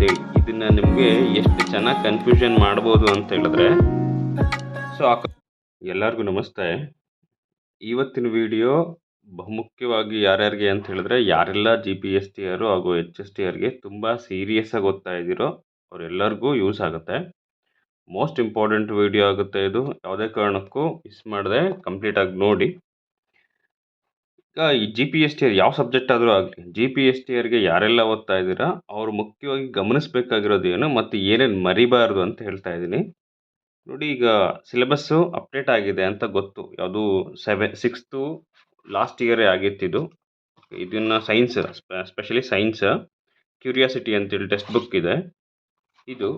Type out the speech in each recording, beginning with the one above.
ಅಂತೇಳಿ. ಇದನ್ನು ನಿಮಗೆ ಎಷ್ಟು ಚೆನ್ನಾಗಿ ಕನ್ಫ್ಯೂಷನ್ ಮಾಡ್ಬೋದು ಅಂತ ಹೇಳಿದ್ರೆ ಸೊ ಎಲ್ಲರಿಗೂ ನಮಸ್ತೆ. ಇವತ್ತಿನ ವಿಡಿಯೋ ಬಹುಮುಖ್ಯವಾಗಿ ಯಾರ್ಯಾರಿಗೆ ಅಂತ ಹೇಳಿದ್ರೆ ಯಾರೆಲ್ಲ GPST ಅವರು ಹಾಗೂ HST ಅವರಿಗೆ ತುಂಬ ಸೀರಿಯಸ್ ಆಗಿ ಓದ್ತಾ ಇದ್ದೀರೋ ಅವರೆಲ್ಲರಿಗೂ ಯೂಸ್ ಆಗುತ್ತೆ. ಮೋಸ್ಟ್ ಇಂಪಾರ್ಟೆಂಟ್ ವಿಡಿಯೋ ಆಗುತ್ತೆ ಇದು. ಯಾವುದೇ ಕಾರಣಕ್ಕೂ ಮಿಸ್ ಮಾಡದೆ ಕಂಪ್ಲೀಟ್ ಆಗಿ ನೋಡಿ. ಈಗ ಈ GPST ಯಾವ ಸಬ್ಜೆಕ್ಟ್ ಆದರೂ ಆಗಲಿ, GPST ಅವರಿಗೆ ಯಾರೆಲ್ಲ ಓದ್ತಾ ಇದ್ದೀರಾ ಅವರು ಮುಖ್ಯವಾಗಿ ಗಮನಿಸಬೇಕಾಗಿರೋದು ಏನು ಮತ್ತು ಏನೇನು ಮರಿಬಾರ್ದು ಅಂತ ಹೇಳ್ತಾ ಇದ್ದೀನಿ. ನೋಡಿ, ಈಗ ಸಿಲೆಬಸ್ಸು ಅಪ್ಡೇಟ್ ಆಗಿದೆ ಅಂತ ಗೊತ್ತು. ಯಾವುದು 6th ಲಾಸ್ಟ್ ಇಯರೇ ಆಗಿತ್ತಿದು. ಇದನ್ನು ಸೈನ್ಸ್, ಸ್ಪೆಷಲಿ ಸೈನ್ಸ್ ಕ್ಯೂರಿಯಾಸಿಟಿ ಅಂತೇಳಿ ಟೆಕ್ಸ್ಟ್ ಬುಕ್ ಇದೆ. ಇದು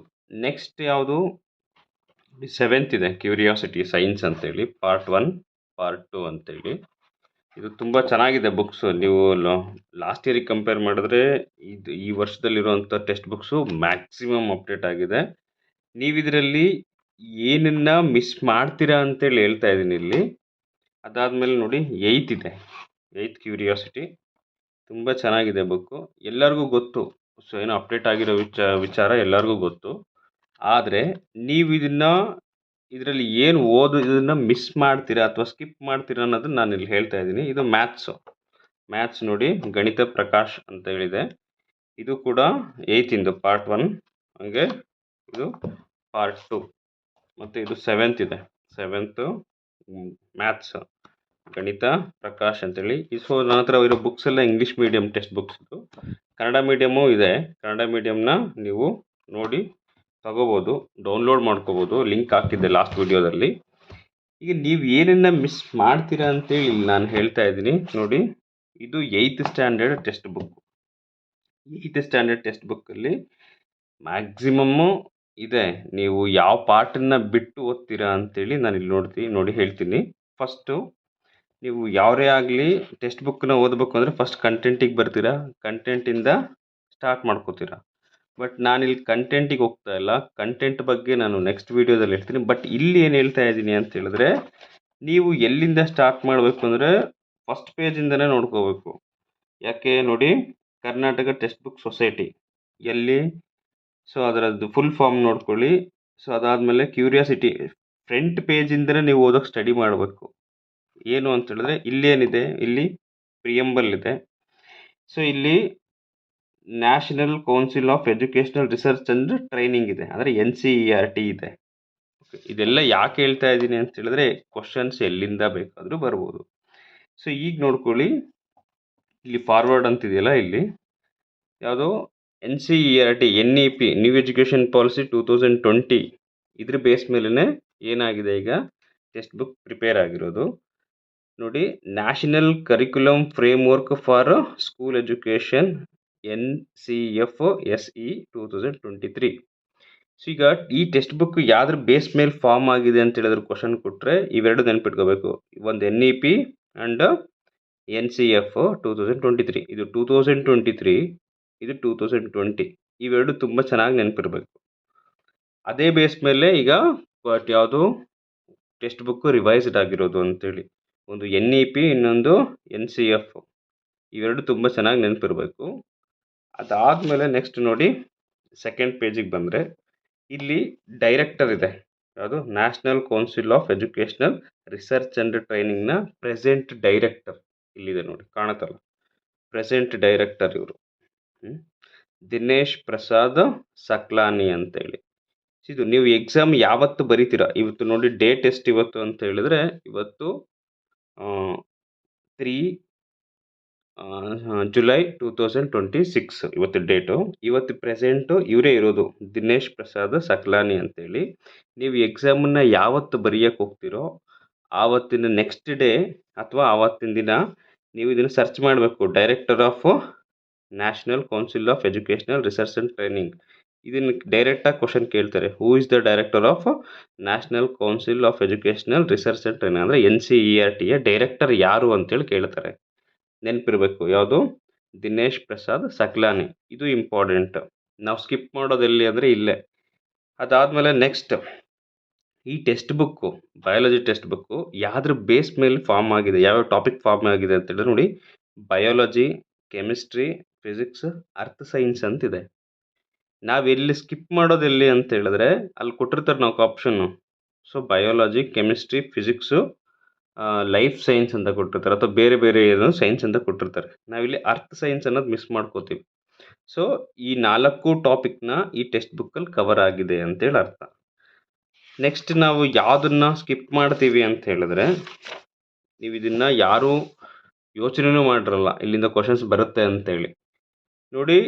ನೆಕ್ಸ್ಟ್ ಯಾವುದು 7th ಇದೆ, ಕ್ಯೂರಿಯಾಸಿಟಿ ಸೈನ್ಸ್ ಅಂತೇಳಿ ಪಾರ್ಟ್ 1 ಪಾರ್ಟ್ 2 ಅಂತೇಳಿ. ಇದು ತುಂಬ ಚೆನ್ನಾಗಿದೆ ಬುಕ್ಸು. ನೀವು ಲಾಸ್ಟ್ ಇಯರಿಗೆ ಕಂಪೇರ್ ಮಾಡಿದ್ರೆ ಇದು ಈ ವರ್ಷದಲ್ಲಿರುವಂಥ ಟೆಕ್ಸ್ಟ್ ಬುಕ್ಸು ಮ್ಯಾಕ್ಸಿಮಮ್ ಅಪ್ಡೇಟ್ ಆಗಿದೆ. ನೀವಿದರಲ್ಲಿ ಏನನ್ನ ಮಿಸ್ ಮಾಡ್ತೀರಾ ಅಂತೇಳಿ ಹೇಳ್ತಾ ಇದ್ದೀನಿ ಇಲ್ಲಿ. ಅದಾದಮೇಲೆ ನೋಡಿ 8th ಇದೆ, 8th ಕ್ಯೂರಿಯಾಸಿಟಿ ತುಂಬ ಚೆನ್ನಾಗಿದೆ ಬುಕ್ಕು. ಎಲ್ಲರಿಗೂ ಗೊತ್ತು, ಸೊ ಏನೋ ಅಪ್ಡೇಟ್ ಆಗಿರೋ ವಿಚಾರ ಎಲ್ಲರಿಗೂ ಗೊತ್ತು. ಆದರೆ ನೀವು ಇದರಲ್ಲಿ ಏನು ಓದೋದನ್ನು ಮಿಸ್ ಮಾಡ್ತೀರಾ ಅಥವಾ ಸ್ಕಿಪ್ ಮಾಡ್ತೀರಾ ಅನ್ನೋದನ್ನ ನಾನು ಇಲ್ಲಿ ಹೇಳ್ತಾ ಇದ್ದೀನಿ. ಇದು ಮ್ಯಾಥ್ಸ್ ನೋಡಿ, ಗಣಿತ ಪ್ರಕಾಶ್ ಅಂತ ಹೇಳಿದೆ. ಇದು ಕೂಡ 8th ಪಾರ್ಟ್ 1, ಹಾಗೆ ಇದು ಪಾರ್ಟ್ 2, ಮತ್ತು ಇದು 7th ಇದೆ, 7th ಮ್ಯಾಥ್ಸ್ ಗಣಿತ ಪ್ರಕಾಶ್ ಅಂತೇಳಿ. ಸೊ ನನ್ನ ಹತ್ರ ಇರೋ ಬುಕ್ಸ್ ಎಲ್ಲ ಇಂಗ್ಲೀಷ್ ಮೀಡಿಯಮ್ ಟೆಕ್ಸ್ಟ್ ಬುಕ್ಸ್. ಇದು ಕನ್ನಡ ಮೀಡಿಯಮು ಇದೆ. ಕನ್ನಡ ಮೀಡಿಯಮ್ನ ನೀವು ನೋಡಿ ತಗೋಬೋದು, ಡೌನ್ಲೋಡ್ ಮಾಡ್ಕೋಬೋದು. ಲಿಂಕ್ ಹಾಕಿದ್ದೆ ಲಾಸ್ಟ್ ವಿಡಿಯೋದಲ್ಲಿ. ಈಗ ನೀವು ಏನನ್ನ ಮಿಸ್ ಮಾಡ್ತೀರಾ ಅಂತೇಳಿ ನಾನು ಹೇಳ್ತಾ ಇದ್ದೀನಿ ನೋಡಿ. ಇದು 8th standard text book. 8th standard text ಬುಕ್ಕಲ್ಲಿ ಮ್ಯಾಕ್ಸಿಮಮ್ಮು ಇದೆ. ನೀವು ಯಾವ ಪಾರ್ಟನ್ನು ಬಿಟ್ಟು ಓದ್ತೀರಾ ಅಂತೇಳಿ ನಾನು ಇಲ್ಲಿ ನೋಡಿ ಹೇಳ್ತೀನಿ. ಫಸ್ಟು ನೀವು ಯಾವರೇ ಆಗಲಿ ಟೆಕ್ಸ್ಟ್ ಬುಕ್ಕನ್ನ ಓದಬೇಕು ಅಂದರೆ ಫಸ್ಟ್ ಕಂಟೆಂಟಿಗೆ ಬರ್ತೀರಾ, ಕಂಟೆಂಟಿಂದ ಸ್ಟಾರ್ಟ್ ಮಾಡ್ಕೋತೀರಾ. ಬಟ್ ನಾನಿಲ್ಲಿ ಕಂಟೆಂಟಿಗೆ ಹೋಗ್ತಾ ಇಲ್ಲ, ಕಂಟೆಂಟ್ ಬಗ್ಗೆ ನಾನು ನೆಕ್ಸ್ಟ್ ವೀಡಿಯೋದಲ್ಲಿ ಹೇಳ್ತೀನಿ. ಬಟ್ ಇಲ್ಲಿ ಏನು ಹೇಳ್ತಾ ಇದ್ದೀನಿ ಅಂತ ಹೇಳಿದ್ರೆ, ನೀವು ಎಲ್ಲಿಂದ ಸ್ಟಾರ್ಟ್ ಮಾಡಬೇಕು ಅಂದರೆ ಫಸ್ಟ್ ಪೇಜಿಂದನೇ ನೋಡ್ಕೋಬೇಕು. ಯಾಕೆ ನೋಡಿ, ಕರ್ನಾಟಕ ಟೆಕ್ಸ್ಟ್ ಬುಕ್ ಸೊಸೈಟಿ ಎಲ್ಲಿ, ಸೊ ಅದರದ್ದು ಫುಲ್ ಫಾರ್ಮ್ ನೋಡ್ಕೊಳ್ಳಿ. ಸೊ ಅದಾದಮೇಲೆ ಕ್ಯೂರಿಯಾಸಿಟಿ ಫ್ರಂಟ್ ಪೇಜಿಂದನೇ ನೀವು ಓದೋಕ್ಕೆ ಸ್ಟಡಿ ಮಾಡಬೇಕು. ಏನು ಅಂತ ಹೇಳಿದ್ರೆ ಇಲ್ಲೇನಿದೆ, ಇಲ್ಲಿ ಪ್ರಿಯಂಬಲ್ ಇದೆ. ಸೊ ಇಲ್ಲಿ National council of educational Research and Training ಇದೆ, ಅಂದರೆ NCERT ಇದೆ. ಇದೆಲ್ಲ ಯಾಕೆ ಹೇಳ್ತಾ ಇದ್ದೀನಿ ಅಂತ ಹೇಳಿದ್ರೆ ಕ್ವಶನ್ಸ್ ಎಲ್ಲಿಂದ ಬೇಕಾದರೂ ಬರ್ಬೋದು. ಸೊ ಈಗ ನೋಡ್ಕೊಳ್ಳಿ, ಇಲ್ಲಿ ಫಾರ್ವರ್ಡ್ ಅಂತಿದೆಯಲ್ಲ, ಇಲ್ಲಿ ಯಾವುದೋ NCERT NEP new education policy 2020 ಇದ್ರ ಬೇಸ್ ಮೇಲೇ ಏನಾಗಿದೆ ಈಗ ಟೆಕ್ಸ್ಟ್ ಬುಕ್ ಪ್ರಿಪೇರ್ ಆಗಿರೋದು. ನೋಡಿ, national curriculum framework for school education NCFSE 2023. So ಈಗ ಈ ಟೆಕ್ಸ್ಟ್ ಬುಕ್ ಯಾವ್ದ್ರ ಬೇಸ್ ಮೇಲೆ ಫಾರ್ಮ್ ಆಗಿದೆ ಅಂತ ಹೇಳಿದ್ರೆ ಕ್ವಶನ್ ಕೊಟ್ಟರೆ ಇವೆರಡು ನೆನ್ಪಿಟ್ಕೋಬೇಕು. ಒಂದು NEP ಆ್ಯಂಡ್ NCF 2023. ಇದು 2023, ಇದು 2020. ಇವೆರಡು ತುಂಬ ಚೆನ್ನಾಗಿ ನೆನಪಿರಬೇಕು. ಅದೇ ಬೇಸ್ ಮೇಲೆ ಈಗ ಯಾವುದು ಟೆಕ್ಸ್ಟ್ ಬುಕ್ ರಿವೈಸ್ಡ್ ಆಗಿರೋದು ಅಂತೇಳಿ. ಒಂದು NEP, ಇನ್ನೊಂದು NCF, ಇವೆರಡು ತುಂಬ ಚೆನ್ನಾಗಿ ನೆನಪಿರಬೇಕು. ಅದಾದಮೇಲೆ ನೆಕ್ಸ್ಟ್ ನೋಡಿ, ಸೆಕೆಂಡ್ ಪೇಜಿಗೆ ಬಂದರೆ ಇಲ್ಲಿ ಡೈರೆಕ್ಟರ್ ಇದೆ. ಯಾವುದು, national council of educational research and ಟ್ರೈನಿಂಗ್ನ ಪ್ರೆಸೆಂಟ್ ಡೈರೆಕ್ಟರ್ ಇಲ್ಲಿದೆ ನೋಡಿ, ಕಾಣುತ್ತಲ್ಲ, ಪ್ರೆಸೆಂಟ್ ಡೈರೆಕ್ಟರ್ ಇವರು ದಿನೇಶ್ ಪ್ರಸಾದ್ ಸಕ್ಲಾನಿ ಅಂತೇಳಿ. ಇದು ನೀವು ಎಕ್ಸಾಮ್ ಯಾವತ್ತು ಬರೀತೀರಾ, ಇವತ್ತು ನೋಡಿ ಡೇಟ್ ಎಷ್ಟು ಇವತ್ತು ಅಂತ ಹೇಳಿದ್ರೆ ಇವತ್ತು 3 ಜುಲೈ 2026 ಇವತ್ತು ಡೇಟು. ಇವತ್ತು ಪ್ರೆಸೆಂಟು ಇವರೇ ಇರೋದು, ದಿನೇಶ್ ಪ್ರಸಾದ್ ಸಕ್ಲಾನಿ ಅಂತೇಳಿ. ನೀವು ಎಕ್ಸಾಮನ್ನು ಯಾವತ್ತು ಬರೆಯೋಕ್ಕೆ ಹೋಗ್ತೀರೋ ಆವತ್ತಿನ ನೆಕ್ಸ್ಟ್ ಡೇ ಅಥವಾ ಆವತ್ತಿನ ದಿನ ನೀವು ಇದನ್ನು ಸರ್ಚ್ ಮಾಡಬೇಕು. Director of National council of educational research and Training. ಇದನ್ನು ಡೈರೆಕ್ಟಾಗಿ ಕ್ವಶನ್ ಕೇಳ್ತಾರೆ, who is the director of National council of educational research and Training, ಅಂದರೆ NCERTಯ ಡೈರೆಕ್ಟರ್ ಯಾರು ಅಂತೇಳಿ ಕೇಳ್ತಾರೆ. ನೆನಪಿರಬೇಕು, ಯಾವುದು, ದಿನೇಶ್ ಪ್ರಸಾದ್ ಸಕ್ಲಾನಿ. ಇದು ಇಂಪಾರ್ಟೆಂಟ್. ನಾವು ಸ್ಕಿಪ್ ಮಾಡೋದೆಲ್ಲಿ ಅಂದರೆ ಇಲ್ಲೇ. ಅದಾದಮೇಲೆ ನೆಕ್ಸ್ಟ್ ಈ text book, biology text book ಯಾವ್ದ್ರ ಬೇಸ್ ಮೇಲೆ ಫಾರ್ಮ್ ಆಗಿದೆ, ಯಾವ್ಯಾವ ಟಾಪಿಕ್ ಫಾರ್ಮ್ ಆಗಿದೆ ಅಂತೇಳಿದ್ರೆ ನೋಡಿ, biology, chemistry, physics, earth science ಅಂತಿದೆ. ನಾವೆಲ್ಲಿ ಸ್ಕಿಪ್ ಮಾಡೋದೆಲ್ಲಿ ಅಂತ ಹೇಳಿದ್ರೆ ಅಲ್ಲಿ ಕೊಟ್ಟಿರ್ತಾರೆ ನಾವು option. So biology, chemistry, physics, life science ಅಂತ ಕೊಟ್ಟಿರ್ತಾರೆ, ಅಥವಾ ಬೇರೆ ಬೇರೆ ಏನೋ ಸೈನ್ಸ್ ಅಂತ ಕೊಟ್ಟಿರ್ತಾರೆ. ನಾವಿಲ್ಲಿ ಅರ್ತ್ ಸೈನ್ಸ್ ಅನ್ನೋದು ಮಿಸ್ ಮಾಡ್ಕೋತೀವಿ. ಸೊ ಈ 4 ಟಾಪಿಕ್ನ ಈ ಟೆಕ್ಸ್ಟ್ ಬುಕ್ಕಲ್ಲಿ ಕವರ್ ಆಗಿದೆ ಅಂತೇಳಿ ಅರ್ಥ. ನೆಕ್ಸ್ಟ್ ನಾವು ಯಾವುದನ್ನ ಸ್ಕಿಪ್ ಮಾಡ್ತೀವಿ ಅಂತ ಹೇಳಿದ್ರೆ, ನೀವು ಇದನ್ನ ಯಾರೂ ಯೋಚನೆನೂ ಮಾಡಿರಲ್ಲ ಇಲ್ಲಿಂದ ಕ್ವಶನ್ಸ್ ಬರುತ್ತೆ ಅಂತೇಳಿ. ನೋಡಿ,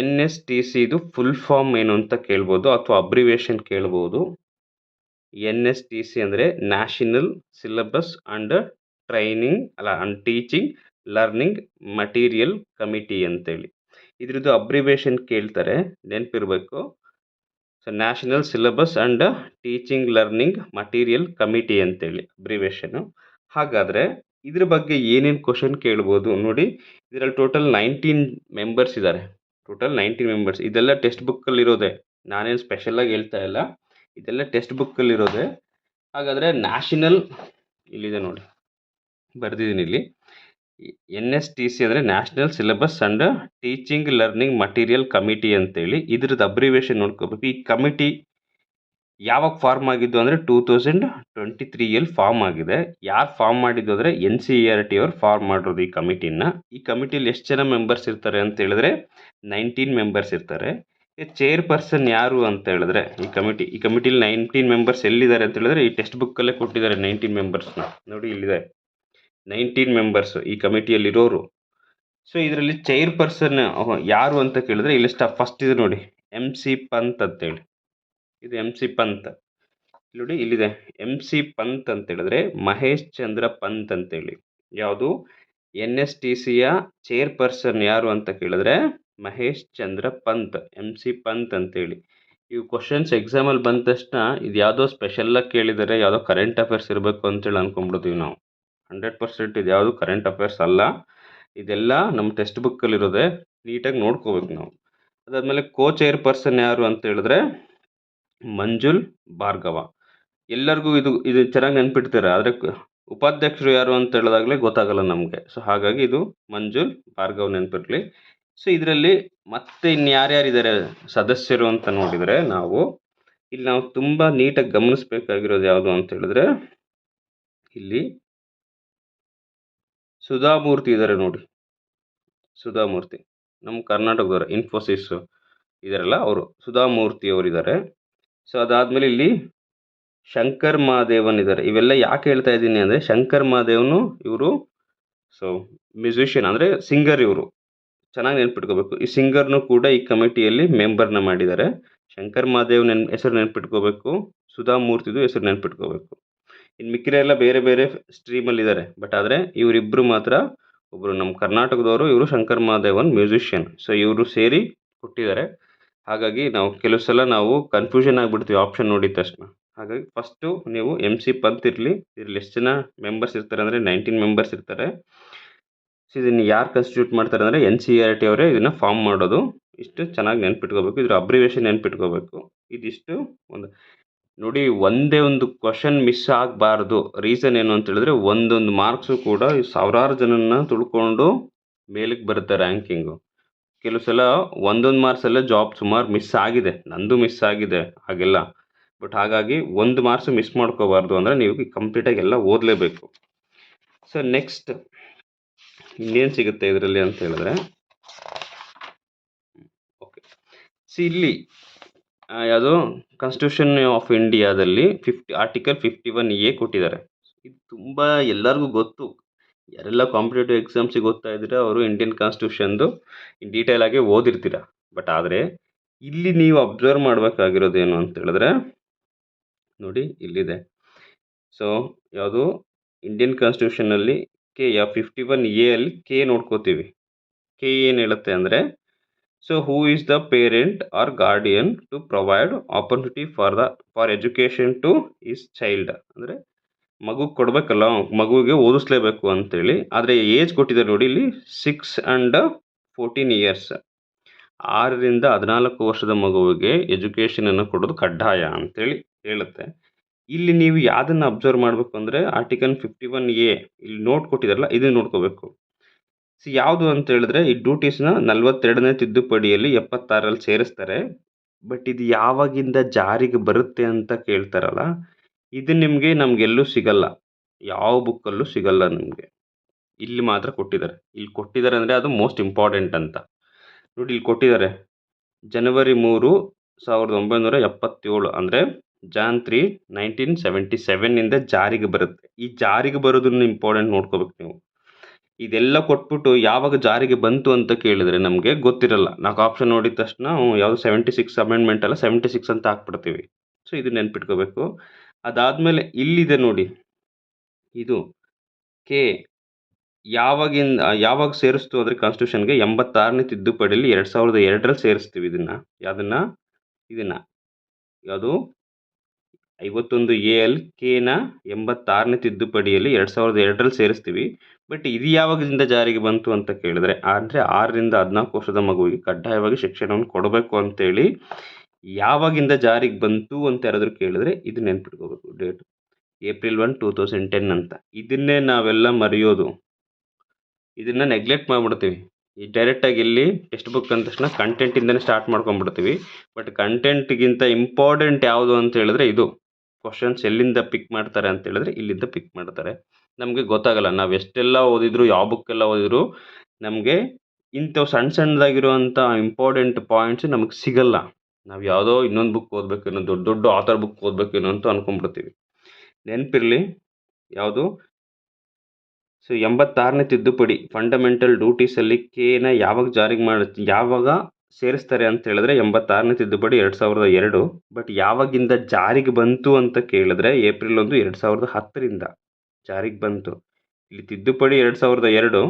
NSTC ಇದು ಫುಲ್ ಫಾರ್ಮ್ ಏನು ಅಂತ ಕೇಳ್ಬೋದು, ಅಥವಾ ಅಬ್ರಿವೇಷನ್ ಕೇಳ್ಬೋದು. NSTC ಅಂದರೆ national syllabus and teaching learning material committee ಅಂತೇಳಿ. ಇದ್ರದ್ದು ಅಬ್ರಿವೇಷನ್ ಕೇಳ್ತಾರೆ, ನೆನಪಿರಬೇಕು. So national syllabus and teaching learning material committee ಅಂತೇಳಿ ಅಬ್ರಿವೇಷನು. ಹಾಗಾದರೆ ಇದ್ರ ಬಗ್ಗೆ ಏನೇನು ಕ್ವಶನ್ ಕೇಳ್ಬೋದು ನೋಡಿ. ಇದರಲ್ಲಿ ಟೋಟಲ್ 19 ಮೆಂಬರ್ಸ್ ಇದ್ದಾರೆ. Total 19 members. ಇದೆಲ್ಲ ಟೆಕ್ಸ್ಟ್ ಬುಕ್ಕಲ್ಲಿರೋದೆ, ನಾನೇನು ಸ್ಪೆಷಲಾಗಿ ಹೇಳ್ತಾ ಇಲ್ಲ, ಇದೆಲ್ಲ ಟೆಕ್ಸ್ಟ್ ಬುಕ್ಕಲ್ಲಿರೋದೆ. ಹಾಗಾದರೆ ನ್ಯಾಷನಲ್ ಇಲ್ಲಿದೆ ನೋಡಿ, ಬರೆದಿದ್ದೀನಿ ಇಲ್ಲಿ. NSTC ಅಂದರೆ national syllabus and teaching learning material committee ಅಂತೇಳಿ. ಇದ್ರದ್ದು ಅಬ್ರಿವೇಷನ್ ನೋಡ್ಕೋಬೇಕು. ಈ ಕಮಿಟಿ ಯಾವಾಗ ಫಾರ್ಮ್ ಆಗಿದ್ದು ಅಂದರೆ 2023ಯಲ್ಲಿ ಫಾರ್ಮ್ ಆಗಿದೆ. ಯಾರು ಫಾರ್ಮ್ ಮಾಡಿದ್ದು ಅಂದರೆ NCERT ಅವ್ರು ಫಾರ್ಮ್ ಮಾಡಿರೋದು ಈ ಕಮಿಟಿನ. ಈ ಕಮಿಟಿಯಲ್ಲಿ ಎಷ್ಟು ಜನ ಮೆಂಬರ್ಸ್ ಇರ್ತಾರೆ ಅಂತ ಹೇಳಿದ್ರೆ 19 ಮೆಂಬರ್ಸ್ ಇರ್ತಾರೆ. ಚೇರ್ಪರ್ಸನ್ ಯಾರು ಅಂತ ಹೇಳಿದ್ರೆ ಈ ಕಮಿಟಿಲಿ 19 ಮೆಂಬರ್ಸ್ ಎಲ್ಲಿದ್ದಾರೆ ಅಂತ ಹೇಳಿದ್ರೆ ಈ ಟೆಕ್ಸ್ಟ್ ಬುಕ್ಕಲ್ಲೇ ಕೊಟ್ಟಿದ್ದಾರೆ 19 ಮೆಂಬರ್ಸ್ನ. ನೋಡಿ, ಇಲ್ಲಿದೆ 19 ಮೆಂಬರ್ಸ್ ಈ ಕಮಿಟಿಯಲ್ಲಿರೋರು. ಸೊ ಇದರಲ್ಲಿ ಚೇರ್ಪರ್ಸನ್ ಯಾರು ಅಂತ ಕೇಳಿದ್ರೆ ಇಲ್ಲಿ ಫಸ್ಟ್ ಇದು ನೋಡಿ, MC ಪಂತ್ ಅಂತೇಳಿ. ಇದು MC ಪಂತ್. ನೋಡಿ, ಇಲ್ಲಿದೆ MC ಪಂತ್ ಅಂತ ಹೇಳಿದ್ರೆ ಮಹೇಶ್ ಚಂದ್ರ ಪಂತ್ ಅಂತೇಳಿ. ಯಾವುದು NSTCಯ ಚೇರ್ಪರ್ಸನ್ ಯಾರು ಅಂತ ಕೇಳಿದ್ರೆ ಮಹೇಶ್ ಚಂದ್ರ ಪಂತ್, MC ಪಂತ್ ಅಂತೇಳಿ. ಇವು ಕ್ವಶನ್ಸ್ ಎಕ್ಸಾಮಲ್ಲಿ ಬಂದ ತಕ್ಷಣ ಇದು ಯಾವುದೋ ಸ್ಪೆಷಲಾಗಿ ಕೇಳಿದರೆ, ಯಾವುದೋ ಕರೆಂಟ್ ಅಫೇರ್ಸ್ ಇರಬೇಕು ಅಂತೇಳಿ ಅಂದ್ಕೊಂಡ್ಬಿಡ್ತೀವಿ ನಾವು. 100% ಇದು ಯಾವುದು ಕರೆಂಟ್ ಅಫೇರ್ಸ್ ಅಲ್ಲ. ಇದೆಲ್ಲ ನಮ್ಮ ಟೆಕ್ಸ್ಟ್ ಬುಕ್ಕಲ್ಲಿರೋದೆ, ನೀಟಾಗಿ ನೋಡ್ಕೋಬೇಕು ನಾವು. ಅದಾದಮೇಲೆ ಚೇರ್ಪರ್ಸನ್ ಯಾರು ಅಂತ ಹೇಳಿದ್ರೆ ಮಂಜುಲ್ ಭಾರ್ಗವ. ಎಲ್ಲರಿಗೂ ಇದು ಚೆನ್ನಾಗಿ ನೆನ್ಪಿಡ್ತಾರೆ, ಆದರೆ ಉಪಾಧ್ಯಕ್ಷರು ಯಾರು ಅಂತ ಹೇಳಿದಾಗಲೇ ಗೊತ್ತಾಗಲ್ಲ ನಮಗೆ. ಸೊ ಹಾಗಾಗಿ ಇದು ಮಂಜುಲ್ ಭಾರ್ಗವ್ ನೆನಪಿರಲಿ. ಸೊ ಇದರಲ್ಲಿ ಮತ್ತೆ ಇನ್ಯಾರ್ಯಾರಿದ್ದಾರೆ ಸದಸ್ಯರು ಅಂತ ನೋಡಿದರೆ ಇಲ್ಲಿ ನಾವು ತುಂಬ ನೀಟಾಗಿ ಗಮನಿಸಬೇಕಾಗಿರೋದು ಯಾವುದು ಅಂತ ಹೇಳಿದ್ರೆ, ಇಲ್ಲಿ ಸುಧಾಮೂರ್ತಿ ಇದ್ದಾರೆ ನೋಡಿ. ಸುಧಾಮೂರ್ತಿ ನಮ್ಮ ಕರ್ನಾಟಕದವರು, ಇನ್ಫೋಸಿಸ್ ಇದಾರಲ್ಲ ಅವರು, ಸುಧಾಮೂರ್ತಿ ಅವರಿದ್ದಾರೆ. ಸೊ ಅದಾದಮೇಲೆ ಇಲ್ಲಿ ಶಂಕರ್ ಮಹಾದೇವನ್ ಇದ್ದಾರೆ. ಇವೆಲ್ಲ ಯಾಕೆ ಹೇಳ್ತಾ ಇದ್ದೀನಿ ಅಂದರೆ, ಶಂಕರ್ ಮಹಾದೇವನು ಇವರು ಮ್ಯೂಸಿಷಿಯನ್ ಅಂದರೆ ಸಿಂಗರ್. ಇವರು ಚೆನ್ನಾಗಿ ನೆನ್ಪಿಟ್ಕೋಬೇಕು. ಈ ಸಿಂಗರ್ನು ಕೂಡ ಈ ಕಮಿಟಿಯಲ್ಲಿ ಮೆಂಬರ್ನ ಮಾಡಿದ್ದಾರೆ. ಶಂಕರ್ ಮಹಾದೇವ್ ಹೆಸರು ನೆನ್ಪಿಟ್ಕೋಬೇಕು, ಸುಧಾಮೂರ್ತಿದು ಹೆಸರು ನೆನ್ಪಿಟ್ಕೋಬೇಕು. ಇನ್ನು ಮಿಕ್ಕಿರೆಲ್ಲ ಬೇರೆ ಬೇರೆ ಸ್ಟ್ರೀಮಲ್ಲಿ ಇದ್ದಾರೆ. ಬಟ್ ಆದರೆ ಇವರಿಬ್ಬರು ಮಾತ್ರ, ಒಬ್ಬರು ನಮ್ಮ ಕರ್ನಾಟಕದವರು, ಇವರು ಶಂಕರ್ ಮಹಾದೇವನ್ ಮ್ಯೂಸಿಷಿಯನ್. ಸೊ ಇವರು ಸೇರಿ ಕೊಟ್ಟಿದ್ದಾರೆ. ಹಾಗಾಗಿ ಕೆಲವು ಸಲ ನಾವು ಕನ್ಫ್ಯೂಷನ್ ಆಗಿಬಿಡ್ತೀವಿ ಆಪ್ಷನ್ ನೋಡಿದ ತಕ್ಷಣ. ಹಾಗಾಗಿ ಫಸ್ಟು ನೀವು MC ಪಂತ್ ಇರಲಿ. ಇದರಲ್ಲಿ ಎಷ್ಟು ಜನ ಮೆಂಬರ್ಸ್ ಇರ್ತಾರೆ ಅಂದರೆ 19 ಮೆಂಬರ್ಸ್ ಇರ್ತಾರೆ. ಸೊ ಇದನ್ನು ಯಾರು ಕನ್ಸ್ಟಿಟ್ಯೂಟ್ ಮಾಡ್ತಾರೆ ಅಂದರೆ NCERT ಅವರೇ ಇದನ್ನು ಫಾರ್ಮ್ ಮಾಡೋದು. ಇಷ್ಟು ಚೆನ್ನಾಗಿ ನೆನ್ಪಿಟ್ಕೋಬೇಕು. ಇದ್ರ ಅಬ್ರಿವೇಷನ್ ನೆನ್ಪಿಟ್ಕೋಬೇಕು. ಇದಿಷ್ಟು ನೋಡಿ, ಒಂದೇ ಒಂದು ಕ್ವಶನ್ ಮಿಸ್ ಆಗಬಾರ್ದು. ರೀಸನ್ ಏನು ಅಂತ ಹೇಳಿದ್ರೆ, ಒಂದೊಂದು ಮಾರ್ಕ್ಸು ಕೂಡ ಸಾವಿರಾರು ಜನನ್ನ ತುಳ್ಕೊಂಡು ಮೇಲಕ್ಕೆ ಬರುತ್ತೆ ರ್ಯಾಂಕಿಂಗು. ಕೆಲವು ಸಲ ಒಂದೊಂದು ಮಾರ್ಕ್ಸಲ್ಲೇ ಜಾಬ್ ಸುಮಾರು ಮಿಸ್ ಆಗಿದೆ, ನಂದು ಮಿಸ್ ಆಗಿದೆ ಹಾಗೆಲ್ಲ. ಬಟ್ ಹಾಗಾಗಿ ಒಂದು ಮಾರ್ಕ್ಸು ಮಿಸ್ ಮಾಡ್ಕೋಬಾರ್ದು ಅಂದರೆ ನೀವು ಕಂಪ್ಲೀಟಾಗಿ ಎಲ್ಲ ಓದಲೇಬೇಕು. ಸೊ ನೆಕ್ಸ್ಟ್ ಇನ್ನೇನು ಸಿಗುತ್ತೆ ಇದರಲ್ಲಿ ಅಂತ ಹೇಳಿದ್ರೆ, ಓಕೆ, ಇಲ್ಲಿ ಯಾವುದೋ ಕಾನ್ಸ್ಟಿಟ್ಯೂಷನ್ ಆಫ್ ಇಂಡಿಯಾದಲ್ಲಿ ಆರ್ಟಿಕಲ್ 51A ಕೊಟ್ಟಿದ್ದಾರೆ. ಇದು ತುಂಬ ಎಲ್ಲರಿಗೂ ಗೊತ್ತು. ಯಾರೆಲ್ಲ ಕಾಂಪಿಟೇಟಿವ್ ಎಕ್ಸಾಮ್ಸಿಗೆ ಓದ್ತಾ ಇದ್ದೀರಾ ಅವರು ಇಂಡಿಯನ್ ಕಾನ್ಸ್ಟಿಟ್ಯೂಷನ್ದು ಡೀಟೇಲ್ ಆಗಿ ಓದಿರ್ತೀರ. ಬಟ್ ಆದರೆ ಇಲ್ಲಿ ನೀವು ಅಬ್ಸರ್ವ್ ಮಾಡಬೇಕಾಗಿರೋದೇನು ಅಂತ ಹೇಳಿದ್ರೆ, ನೋಡಿ ಇಲ್ಲಿದೆ. ಸೊ ಯಾವುದು ಇಂಡಿಯನ್ ಕಾನ್ಸ್ಟಿಟ್ಯೂಷನಲ್ಲಿ K 51A ಅಲ್ಲಿ K ನೋಡ್ಕೋತೀವಿ. K ಏನು ಹೇಳುತ್ತೆ ಅಂದರೆ, so who is the parent or guardian to provide opportunity for education to his child. ಅಂದರೆ ಮಗು ಕೊಡಬೇಕಲ್ಲ, ಮಗುವಿಗೆ ಓದಿಸ್ಲೇಬೇಕು ಅಂತೇಳಿ. ಆದರೆ ಏಜ್ ಕೊಟ್ಟಿದ್ದಾರೆ ನೋಡಿ, ಇಲ್ಲಿ 6 and 14 years, 6ರಿಂದ 14 ವರ್ಷದ ಮಗುವಿಗೆ ಎಜುಕೇಷನನ್ನು ಕೊಡೋದು ಕಡ್ಡಾಯ ಅಂತೇಳಿ ಹೇಳುತ್ತೆ. ಇಲ್ಲಿ ನೀವು ಯಾವುದನ್ನು ಅಬ್ಸರ್ವ್ ಮಾಡಬೇಕು ಅಂದರೆ, ಆರ್ಟಿಕಲ್ 51A ಇಲ್ಲಿ ನೋಟ್ ಕೊಟ್ಟಿದ್ದಾರಲ್ಲ, ಇದನ್ನು ನೋಡ್ಕೋಬೇಕು. ಯಾವುದು ಅಂತ ಹೇಳಿದ್ರೆ ಈ ಡ್ಯೂಟೀಸ್ನ 42ನೇ ತಿದ್ದುಪಡಿಯಲ್ಲಿ 76ರಲ್ಲಿ ಸೇರಿಸ್ತಾರೆ. ಬಟ್ ಇದು ಯಾವಾಗಿಂದ ಜಾರಿಗೆ ಬರುತ್ತೆ ಅಂತ ಕೇಳ್ತಾರಲ್ಲ, ಇದು ನಮಗೆಲ್ಲೂ ಸಿಗಲ್ಲ. ಯಾವ ಬುಕ್ಕಲ್ಲೂ ಸಿಗಲ್ಲ ನಿಮಗೆ. ಇಲ್ಲಿ ಮಾತ್ರ ಕೊಟ್ಟಿದ್ದಾರೆ. ಇಲ್ಲಿ ಕೊಟ್ಟಿದ್ದಾರೆ ಅಂದರೆ ಅದು ಮೋಸ್ಟ್ ಇಂಪಾರ್ಟೆಂಟ್ ಅಂತ. ನೋಡಿ ಇಲ್ಲಿ ಕೊಟ್ಟಿದ್ದಾರೆ. ಜನವರಿ 3, 1977 ಅಂದರೆ ಜಾನ್ 3, 1977 ಜಾರಿಗೆ ಬರುತ್ತೆ. ಈ ಜಾರಿಗೆ ಬರೋದನ್ನು ಇಂಪಾರ್ಟೆಂಟ್ ನೋಡ್ಕೋಬೇಕು ನೀವು. ಇದೆಲ್ಲ ಕೊಟ್ಬಿಟ್ಟು ಯಾವಾಗ ಜಾರಿಗೆ ಬಂತು ಅಂತ ಕೇಳಿದ್ರೆ ನಮಗೆ ಗೊತ್ತಿರಲ್ಲ. ನಾವು ಆಪ್ಷನ್ ನೋಡಿದ ತಕ್ಷಣ ಯಾವುದು 76 ಅಮೆಂಡ್ಮೆಂಟ್ ಅಲ್ಲ 76 ಅಂತ ಹಾಕ್ಬಿಡ್ತೀವಿ. ಸೊ ಇದು ನೆನ್ಪಿಟ್ಕೋಬೇಕು. ಅದಾದಮೇಲೆ ಇಲ್ಲಿದೆ ನೋಡಿ, ಇದು ಕೆ ಯಾವಾಗ ಸೇರಿಸ್ತು ಅಂದರೆ ಕಾನ್ಸ್ಟಿಟ್ಯೂಷನ್ಗೆ 86ನೇ ತಿದ್ದುಪಡಿಯಲ್ಲಿ 2002ರಲ್ಲಿ ಸೇರಿಸ್ತೀವಿ ಇದನ್ನ ಯಾವುದು 51A ಅಲ್ಲಿ ಕೆನ 86ನೇ ತಿದ್ದುಪಡಿಯಲ್ಲಿ 2002ರಲ್ಲಿ ಸೇರಿಸ್ತೀವಿ. ಬಟ್ ಇದು ಯಾವಾಗಿಂದ ಜಾರಿಗೆ ಬಂತು ಅಂತ ಕೇಳಿದ್ರೆ ಅಂದರೆ 6ರಿಂದ 14 ವರ್ಷದ ಮಗುವಿಗೆ ಕಡ್ಡಾಯವಾಗಿ ಶಿಕ್ಷಣವನ್ನು ಕೊಡಬೇಕು ಅಂತೇಳಿ ಯಾವಾಗಿಂದ ಜಾರಿಗೆ ಬಂತು ಅಂತ ಯಾರಾದರೂ ಕೇಳಿದ್ರೆ ಇದು ನೆನ್ಪಿಟ್ಕೋಬೇಕು. ಡೇಟ್ April 1, 2010 ಅಂತ. ಇದನ್ನೇ ನಾವೆಲ್ಲ ಮರೆಯೋದು. ಇದನ್ನು ನೆಗ್ಲೆಕ್ಟ್ ಮಾಡಿಬಿಡ್ತೀವಿ. ಈ ಡೈರೆಕ್ಟಾಗಿ ಇಲ್ಲಿ ಟೆಕ್ಸ್ಟ್ ಬುಕ್ ಅಂದ ತಕ್ಷಣ ಕಂಟೆಂಟಿಂದನೇ ಸ್ಟಾರ್ಟ್ ಮಾಡ್ಕೊಂಡ್ಬಿಡ್ತೀವಿ. ಬಟ್ ಕಂಟೆಂಟ್ಗಿಂತ ಇಂಪಾರ್ಟೆಂಟ್ ಯಾವುದು ಅಂತ ಹೇಳಿದ್ರೆ ಇದು ಕ್ವಶನ್ಸ್ ಎಲ್ಲಿಂದ ಪಿಕ್ ಮಾಡ್ತಾರೆ ಅಂತ ಹೇಳಿದ್ರೆ ಇಲ್ಲಿಂದ ಪಿಕ್ ಮಾಡ್ತಾರೆ. ನಮಗೆ ಗೊತ್ತಾಗಲ್ಲ, ನಾವು ಎಷ್ಟೆಲ್ಲ ಓದಿದ್ರು, ಯಾವ ಬುಕ್ಕೆಲ್ಲ ಓದಿದ್ರು ನಮಗೆ ಇಂಥವು ಸಣ್ಣದಾಗಿರುವಂಥ ಇಂಪಾರ್ಟೆಂಟ್ ಪಾಯಿಂಟ್ಸ್ ನಮಗೆ ಸಿಗಲ್ಲ. ನಾವು ಯಾವುದೋ ಇನ್ನೊಂದು ಬುಕ್ ಓದಬೇಕೇನೋ, ದೊಡ್ಡ ಆಥರ್ ಬುಕ್ ಓದಬೇಕೇನೋ ಅಂತ ಅಂದ್ಕೊಂಡ್ಬಿಡ್ತೀವಿ. ನೆನಪಿರಲಿ ಯಾವುದು. ಸೊ 86ನೇ ತಿದ್ದುಪಡಿ ಫಂಡಮೆಂಟಲ್ ಡ್ಯೂಟೀಸಲ್ಲಿ ಕೆನ ಯಾವಾಗ ಸೇರಿಸ್ತಾರೆ ಅಂತ ಹೇಳಿದ್ರೆ 86ನೇ ತಿದ್ದುಪಡಿ 2002. ಬಟ್ ಯಾವಾಗಿಂದ ಜಾರಿಗೆ ಬಂತು ಅಂತ ಕೇಳಿದ್ರೆ April 1, 2010 ಜಾರಿಗೆ ಬಂತು. ಇಲ್ಲಿ ತಿದ್ದುಪಡಿ 2002,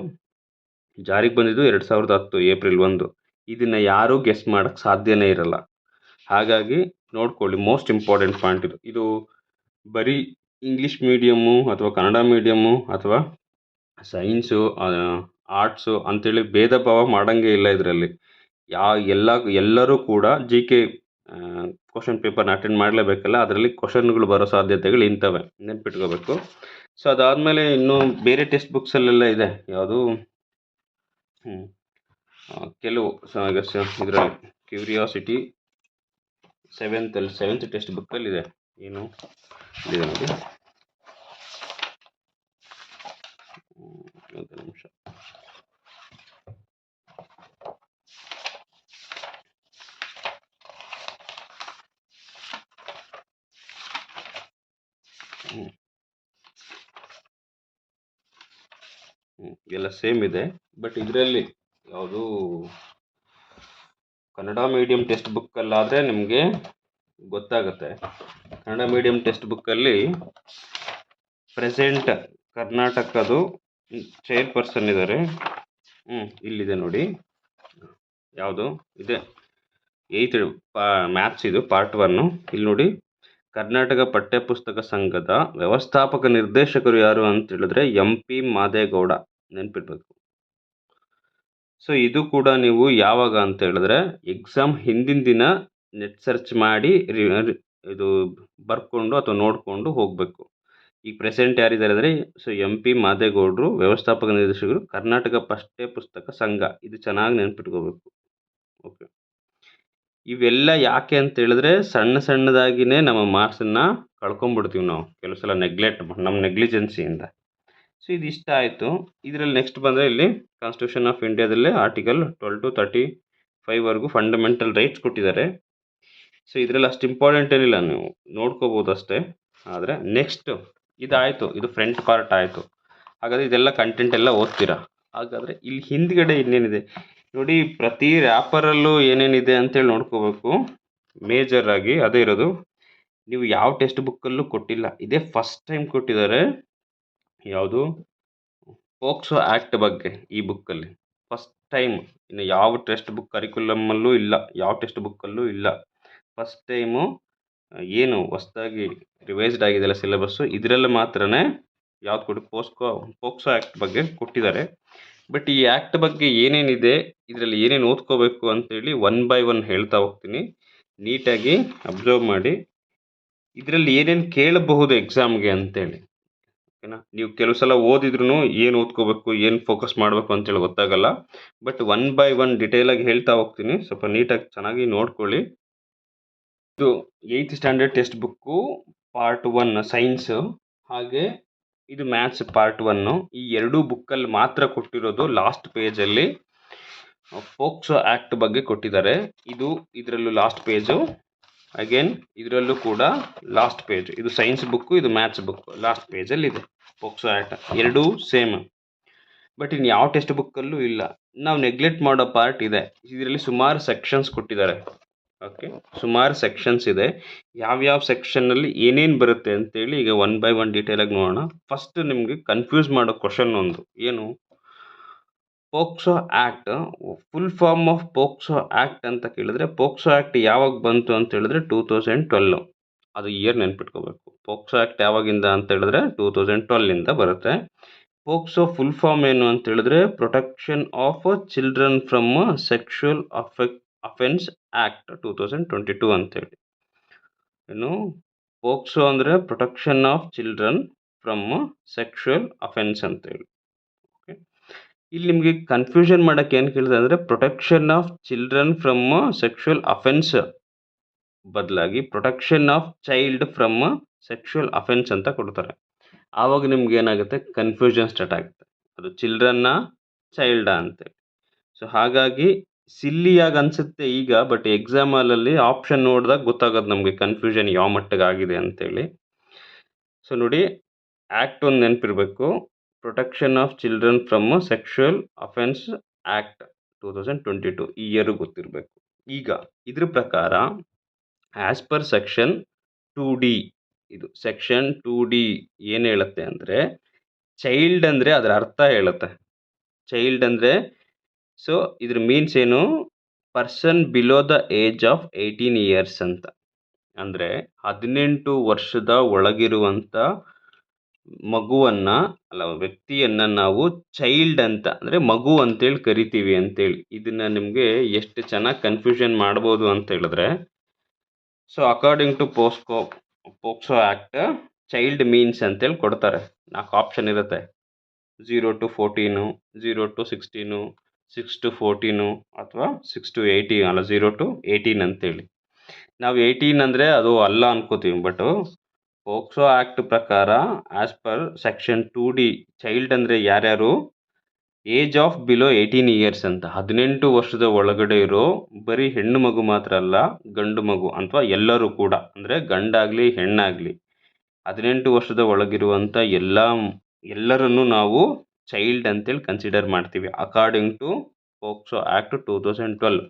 ಜಾರಿಗೆ ಬಂದಿದ್ದು 2010 April 1. ಇದನ್ನು ಯಾರೂ ಗೆಸ್ ಮಾಡೋಕ್ಕೆ ಸಾಧ್ಯನೇ ಇರಲ್ಲ. ಹಾಗಾಗಿ ನೋಡ್ಕೊಳ್ಳಿ, ಮೋಸ್ಟ್ ಇಂಪಾರ್ಟೆಂಟ್ ಪಾಯಿಂಟ್ ಇದು ಬರೀ ಇಂಗ್ಲೀಷ್ ಮೀಡಿಯಮ್ಮು ಅಥವಾ ಕನ್ನಡ ಮೀಡಿಯಮ್ಮು ಅಥವಾ ಸೈನ್ಸು ಆರ್ಟ್ಸು ಅಂಥೇಳಿ ಭೇದ ಭಾವ ಮಾಡೋಂಗೇ ಇಲ್ಲ ಇದರಲ್ಲಿ. ಎಲ್ಲರೂ ಕೂಡ GK ಕ್ವಶನ್ ಪೇಪರ್ನ ಅಟೆಂಡ್ ಮಾಡಲೇಬೇಕಲ್ಲ, ಅದರಲ್ಲಿ ಕ್ವಶನ್ಗಳು ಬರೋ ಸಾಧ್ಯತೆಗಳು ಇಂಥವೆ, ನೆನ್ಪಿಟ್ಕೋಬೇಕು. ಸೊ ಅದಾದಮೇಲೆ ಇನ್ನೂ ಬೇರೆ ಟೆಕ್ಸ್ಟ್ ಬುಕ್ಸಲ್ಲೆಲ್ಲ ಇದೆ. ಯಾವುದು ಕೆಲವು ಇದರಲ್ಲಿ ಕ್ಯೂರಿಯಾಸಿಟಿ 7th ಟೆಕ್ಸ್ಟ್ ಬುಕ್ಕಲ್ಲಿದೆ. ಏನು ಇದೆ ನೋಡಿ, ಒಂದು ನಿಮಿಷ. ಎಲ್ಲ ಸೇಮ್ ಇದೆ. ಬಟ್ ಇದರಲ್ಲಿ ಯಾವುದು ಕನ್ನಡ ಮೀಡಿಯಂ ಟೆಕ್ಸ್ಟ್ ಬುಕ್ಕಲ್ಲಾದರೆ ನಿಮಗೆ ಗೊತ್ತಾಗುತ್ತೆ. ಕನ್ನಡ ಮೀಡಿಯಂ ಟೆಕ್ಸ್ಟ್ ಬುಕ್ಕಲ್ಲಿ ಪ್ರೆಸೆಂಟ್ ಕರ್ನಾಟಕದು ಚೇರ್ಪರ್ಸನ್ ಇದ್ದಾರೆ. ಇಲ್ಲಿದೆ ನೋಡಿ, ಯಾವುದು ಇದೆ 8th ಮ್ಯಾಥ್ಸ್, ಇದು ಪಾರ್ಟ್ 1. ಇಲ್ಲಿ ನೋಡಿ, ಕರ್ನಾಟಕ ಪಠ್ಯಪುಸ್ತಕ ಸಂಘದ ವ್ಯವಸ್ಥಾಪಕ ನಿರ್ದೇಶಕರು ಯಾರು ಅಂತ ಹೇಳಿದ್ರೆ MP ಮಾದೇಗೌಡ, ನೆನ್ಪಿಡ್ಬೇಕು. ಸೊ ಇದು ಕೂಡ ನೀವು ಯಾವಾಗ ಅಂತ ಹೇಳಿದ್ರೆ ಎಕ್ಸಾಮ್ ಹಿಂದಿನ ದಿನ ನೆಟ್ ಸರ್ಚ್ ಮಾಡಿ ಇದು ಬರ್ಕೊಂಡು ಅಥವಾ ನೋಡಿಕೊಂಡು ಹೋಗಬೇಕು. ಈಗ ಪ್ರೆಸೆಂಟ್ ಯಾರಿದ್ದಾರೆ ಅಂದರೆ MP ಮಾದೇಗೌಡರು, ವ್ಯವಸ್ಥಾಪಕ ನಿರ್ದೇಶಕರು, ಕರ್ನಾಟಕ ಪಠ್ಯಪುಸ್ತಕ ಸಂಘ. ಇದು ಚೆನ್ನಾಗಿ ನೆನ್ಪಿಟ್ಕೋಬೇಕು. ಓಕೆ, ಇವೆಲ್ಲ ಯಾಕೆ ಅಂತ ಹೇಳಿದ್ರೆ ಸಣ್ಣದಾಗಿನೇ ನಮ್ಮ ಮಾರ್ಕ್ಸನ್ನು ಕಳ್ಕೊಂಡ್ಬಿಡ್ತೀವಿ ನಾವು ಕೆಲವು ಸಲ ನಮ್ಮ ನೆಗ್ಲಿಜೆನ್ಸಿಯಿಂದ. ಸೊ ಇದು ಇಷ್ಟ ಆಯಿತು. ಇದರಲ್ಲಿ ನೆಕ್ಸ್ಟ್ ಬಂದರೆ ಇಲ್ಲಿ ಕಾನ್ಸ್ಟಿಟ್ಯೂಷನ್ ಆಫ್ ಇಂಡಿಯಾದಲ್ಲೇ ಆರ್ಟಿಕಲ್ 12 to 35ವರೆಗೂ ಫಂಡಮೆಂಟಲ್ ರೈಟ್ಸ್ ಕೊಟ್ಟಿದ್ದಾರೆ. ಸೊ ಇದರಲ್ಲಿ ಅಷ್ಟು ಇಂಪಾರ್ಟೆಂಟ್ ಏನಿಲ್ಲ, ನೀವು ನೋಡ್ಕೋಬೋದು ಅಷ್ಟೇ. ಆದರೆ ನೆಕ್ಸ್ಟ್ ಇದಾಯಿತು, ಇದು ಫ್ರಂಟ್ ಪಾರ್ಟ್ ಆಯಿತು. ಹಾಗಾದರೆ ಇದೆಲ್ಲ ಕಂಟೆಂಟ್ ಎಲ್ಲ ಓದ್ತೀರಾ. ಹಾಗಾದರೆ ಇಲ್ಲಿ ಹಿಂದ್ಗಡೆ ಇನ್ನೇನಿದೆ ನೋಡಿ, ಪ್ರತಿ ರ್ಯಾಪರಲ್ಲೂ ಏನೇನಿದೆ ಅಂತೇಳಿ ನೋಡ್ಕೋಬೇಕು. ಮೇಜರ್ ಆಗಿ ಅದೇ ಇರೋದು. ನೀವು ಯಾವ ಟೆಕ್ಸ್ಟ್ ಬುಕ್ಕಲ್ಲೂ ಕೊಟ್ಟಿಲ್ಲ, ಇದೇ ಫಸ್ಟ್ ಟೈಮ್ ಕೊಟ್ಟಿದ್ದಾರೆ. ಯಾವುದು ಪೋಕ್ಸೋ ಆ್ಯಕ್ಟ್ ಬಗ್ಗೆ ಈ ಬುಕ್ಕಲ್ಲಿ ಫಸ್ಟ್ ಟೈಮ್. ಇನ್ನು ಯಾವ ಟೆಕ್ಸ್ಟ್ ಬುಕ್ ಕರಿಕ್ಯುಲಮಲ್ಲೂ ಇಲ್ಲ, ಯಾವ ಟೆಕ್ಸ್ಟ್ ಬುಕ್ಕಲ್ಲೂ ಇಲ್ಲ. ಫಸ್ಟ್ ಟೈಮು ಏನು ಹೊಸದಾಗಿ ರಿವೈಸ್ಡ್ ಆಗಿದೆಯಲ್ಲ ಸಿಲೆಬಸ್ಸು, ಇದರಲ್ಲಿ ಮಾತ್ರನೇ ಯಾವ್ದು ಕೊಟ್ಟು ಪೋಕ್ಸೋ ಆ್ಯಕ್ಟ್ ಬಗ್ಗೆ ಕೊಟ್ಟಿದ್ದಾರೆ. ಬಟ್ ಈ ಆ್ಯಕ್ಟ್ ಬಗ್ಗೆ ಏನೇನಿದೆ, ಇದರಲ್ಲಿ ಏನೇನು ಓದ್ಕೋಬೇಕು ಅಂತೇಳಿ 1 by 1 ಹೇಳ್ತಾ ಹೋಗ್ತೀನಿ. ನೀಟಾಗಿ ಅಬ್ಸರ್ವ್ ಮಾಡಿ. ಇದರಲ್ಲಿ ಏನೇನು ಕೇಳಬಹುದು ಎಕ್ಸಾಮ್ಗೆ ಅಂತೇಳಿ. ಓಕೆನಾ. ನೀವು ಕೆಲವು ಸಲ ಓದಿದ್ರು ಏನು ಓದ್ಕೋಬೇಕು ಏನು ಫೋಕಸ್ ಮಾಡಬೇಕು ಅಂತೇಳಿ ಗೊತ್ತಾಗಲ್ಲ. ಬಟ್ ಒನ್ ಬೈ ಒನ್ ಡಿಟೇಲಾಗಿ ಹೇಳ್ತಾ ಹೋಗ್ತೀನಿ, ಸ್ವಲ್ಪ ನೀಟಾಗಿ ಚೆನ್ನಾಗಿ ನೋಡ್ಕೊಳ್ಳಿ. ಇದು 8th standard text book part 1 science, ಹಾಗೆ ಇದು ಮ್ಯಾಥ್ಸ್ ಪಾರ್ಟ್ 1. ಈ ಎರಡೂ ಬುಕ್ಕಲ್ಲಿ ಮಾತ್ರ ಕೊಟ್ಟಿರೋದು ಲಾಸ್ಟ್ ಪೇಜಲ್ಲಿ ಪೋಕ್ಸೋ ಆ್ಯಕ್ಟ್ ಬಗ್ಗೆ ಕೊಟ್ಟಿದ್ದಾರೆ. ಇದರಲ್ಲೂ ಲಾಸ್ಟ್ ಪೇಜು, ಅಗೇನ್ ಇದರಲ್ಲೂ ಕೂಡ ಲಾಸ್ಟ್ ಪೇಜ್. ಇದು ಸೈನ್ಸ್ ಬುಕ್ಕು, ಇದು ಮ್ಯಾಥ್ಸ್ ಬುಕ್. ಲಾಸ್ಟ್ ಪೇಜಲ್ಲಿ ಇದೆ ಪೋಕ್ಸೋ ಆ್ಯಕ್ಟ್, ಎರಡೂ ಸೇಮ್. ಬಟ್ ಇನ್ನು ಯಾವ ಟೆಕ್ಸ್ಟ್ ಬುಕ್ಕಲ್ಲೂ ಇಲ್ಲ. ನಾವು ನೆಗ್ಲೆಕ್ಟ್ ಮಾಡೋ ಪಾರ್ಟ್ ಇದೆ. ಇದರಲ್ಲಿ ಸುಮಾರು ಸೆಕ್ಷನ್ಸ್ ಕೊಟ್ಟಿದ್ದಾರೆ. ಓಕೆ, ಸುಮಾರು ಸೆಕ್ಷನ್ಸ್ ಇದೆ. ಯಾವ್ಯಾವ ಸೆಕ್ಷನ್ನಲ್ಲಿ ಏನೇನು ಬರುತ್ತೆ ಅಂತೇಳಿ ಈಗ ಒನ್ ಬೈ ಒನ್ ಡೀಟೇಲಾಗಿ ನೋಡೋಣ. ಫಸ್ಟ್ ನಿಮಗೆ ಕನ್ಫ್ಯೂಸ್ ಮಾಡೋ ಕ್ವಶನ್ ಒಂದು ಏನು, POCSO Act full form of POCSO Act ಅಂತ ಕೇಳಿದ್ರೆ, ಪೋಕ್ಸೋ ಆ್ಯಕ್ಟ್ ಯಾವಾಗ ಬಂತು ಅಂತ ಹೇಳಿದ್ರೆ 2012. ಅದು ಇಯರ್ ನೆನ್ಪಿಟ್ಕೋಬೇಕು. ಪೋಕ್ಸೋ ಆ್ಯಕ್ಟ್ ಯಾವಾಗಿಂದ ಅಂತ ಹೇಳಿದ್ರೆ 2012ಇಂದ ಬರುತ್ತೆ. ಪೋಕ್ಸೋ ಫುಲ್ ಫಾರ್ಮ್ ಏನು ಅಂತ ಹೇಳಿದ್ರೆ protection of children from sexual offences act 2022 ಅಂತೇಳಿ. ಏನು ಪೋಕ್ಸೋ ಅಂದರೆ protection of children from sexual offences ಅಂತೇಳಿ. ಓಕೆ, ಇಲ್ಲಿ ನಿಮಗೆ ಕನ್ಫ್ಯೂಷನ್ ಮಾಡೋಕ್ಕೆ ಏನು ಕೇಳಿದೆ ಅಂದರೆ protection of children from sexual offences ಬದಲಾಗಿ protection of child from sexual offences ಅಂತ ಕೊಡ್ತಾರೆ. ಆವಾಗ ನಿಮ್ಗೆ ಏನಾಗುತ್ತೆ, ಕನ್ಫ್ಯೂಷನ್ ಸ್ಟಾರ್ಟ್ ಆಗುತ್ತೆ, ಅದು ಚಿಲ್ಡ್ರನ್ನ ಚೈಲ್ಡಾ ಅಂತೇಳಿ. ಸೊ ಹಾಗಾಗಿ ಸಿಲ್ಲಿಯಾಗಿ ಅನಿಸುತ್ತೆ ಈಗ, ಬಟ್ ಎಕ್ಸಾಮಲ್ಲಿ ಆಪ್ಷನ್ ನೋಡಿದಾಗ ಗೊತ್ತಾಗೋದು ನಮಗೆ ಕನ್ಫ್ಯೂಷನ್ ಯಾವ ಮಟ್ಟಿಗೆ ಆಗಿದೆ ಅಂತೇಳಿ. ಸೊ ನೋಡಿ, ಆ್ಯಕ್ಟ್ ಒಂದು ನೆನಪಿರಬೇಕು, protection of children from sexual offences act 2022, ಈ ಇಯರು ಗೊತ್ತಿರಬೇಕು. ಈಗ ಇದ್ರ ಪ್ರಕಾರ ಆ್ಯಸ್ ಪರ್ ಸೆಕ್ಷನ್ 2D, ಇದು ಸೆಕ್ಷನ್ 2D ಏನು ಹೇಳುತ್ತೆ ಅಂದರೆ, ಚೈಲ್ಡ್ ಅಂದರೆ ಅದರ ಅರ್ಥ ಹೇಳುತ್ತೆ. ಚೈಲ್ಡ್ ಅಂದರೆ, ಸೊ ಇದ್ರ ಮೀನ್ಸ್ ಏನು, person below the age of 18 years ಅಂತ. ಅಂದರೆ 18 ವರ್ಷದ ಒಳಗಿರುವಂಥ ವ್ಯಕ್ತಿಯನ್ನು ನಾವು ಚೈಲ್ಡ್ ಅಂತ, ಅಂದರೆ ಮಗು ಅಂತೇಳಿ ಕರಿತೀವಿ ಅಂತೇಳಿ. ಇದನ್ನು ನಿಮಗೆ ಎಷ್ಟು ಚೆನ್ನಾಗಿ ಕನ್ಫ್ಯೂಷನ್ ಮಾಡ್ಬೋದು ಅಂತ ಹೇಳಿದ್ರೆ, so according to POCSO Act child means ಅಂತೇಳಿ ಕೊಡ್ತಾರೆ. 4 ಆಪ್ಷನ್ ಇರುತ್ತೆ, 0 to 14, 0 to 16, 6 to 14, ಅಥವಾ 6 to 18, ಅಲ್ಲ 0 to 18 ಅಂತೇಳಿ. ನಾವು 18 ಅಂದರೆ ಅದು ಅಲ್ಲ ಅನ್ಕೋತೀವಿ. ಬಟ್ ಪೋಕ್ಸೋ ಆ್ಯಕ್ಟ್ ಪ್ರಕಾರ as per section 2D child ಅಂದರೆ ಯಾರ್ಯಾರು, ಏಜ್ ಆಫ್ ಬಿಲೋ 18 years ಅಂತ. 18 ವರ್ಷದ ಒಳಗಡೆ ಇರೋ ಬರೀ ಹೆಣ್ಣು ಮಗು ಮಾತ್ರ ಅಲ್ಲ, ಗಂಡು ಮಗು ಅಥವಾ ಎಲ್ಲರೂ ಕೂಡ, ಅಂದರೆ ಗಂಡಾಗಲಿ ಹೆಣ್ಣಾಗಲಿ 18 ವರ್ಷದ ಒಳಗಿರುವಂಥ ಎಲ್ಲರನ್ನು ನಾವು ಚೈಲ್ಡ್ ಅಂತೇಳಿ ಕನ್ಸಿಡರ್ ಮಾಡ್ತೀವಿ ಅಕಾರ್ಡಿಂಗ್ ಟು ಪೋಕ್ಸೋ ಆ್ಯಕ್ಟ್ 2012.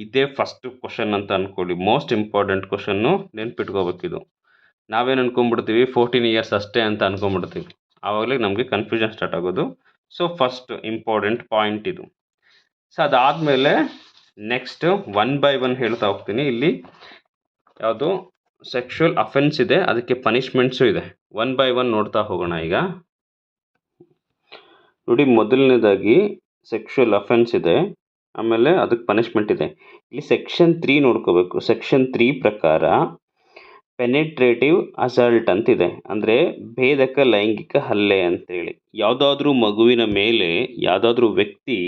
ಇದೇ ಫಸ್ಟ್ ಕ್ವಶನ್ ಅಂತ ಅಂದ್ಕೊಳ್ಳಿ, ಮೋಸ್ಟ್ ಇಂಪಾರ್ಟೆಂಟ್ ಕ್ವಶನ್ನು, ನೆನ್ಪಿಟ್ಕೋಬೇಕಿದು. ನಾವೇನು ಅನ್ಕೊಂಡ್ಬಿಡ್ತೀವಿ 14 years ಅಷ್ಟೇ ಅಂತ ಅನ್ಕೊಂಡ್ಬಿಡ್ತೀವಿ, ಆವಾಗಲೇ ನಮಗೆ ಕನ್ಫ್ಯೂಷನ್ ಸ್ಟಾರ್ಟ್ ಆಗೋದು. ಸೊ ಫಸ್ಟ್ ಇಂಪಾರ್ಟೆಂಟ್ ಪಾಯಿಂಟ್ ಇದು. ಸೊ ಅದಾದಮೇಲೆ ನೆಕ್ಸ್ಟ್ ಒನ್ ಬೈ ಒನ್ ಹೇಳ್ತಾ ಹೋಗ್ತೀನಿ. ಇಲ್ಲಿ ಯಾವುದು ಸೆಕ್ಷುವಲ್ ಅಫೆನ್ಸ್ ಇದೆ, ಅದಕ್ಕೆ ಪನಿಷ್ಮೆಂಟ್ಸು ಇದೆ. ಒನ್ ಬೈ ಒನ್ ನೋಡ್ತಾ ಹೋಗೋಣ. ಈಗ ನೋಡಿ, ಮೊದಲನೇದಾಗಿ ಸೆಕ್ಷುವಲ್ ಅಫೆನ್ಸ್ ಇದೆ, ಆಮೇಲೆ ಅದಕ್ಕೆ ಪನಿಷ್ಮೆಂಟ್ ಇದೆ. ಇಲ್ಲಿ ಸೆಕ್ಷನ್ 3 ನೋಡ್ಕೋಬೇಕು. ಸೆಕ್ಷನ್ 3 ಪ್ರಕಾರ ಪೆನೆಟ್ರೇಟಿವ್ ಅಸಾಲ್ಟ್ ಅಂತಿದೆ, ಅಂದರೆ ಭೇದಕ ಲೈಂಗಿಕ ಹಲ್ಲೆ ಅಂತೇಳಿ. ಯಾವುದಾದ್ರೂ ಮಗುವಿನ ಮೇಲೆ ಯಾವುದಾದ್ರೂ ವ್ಯಕ್ತಿ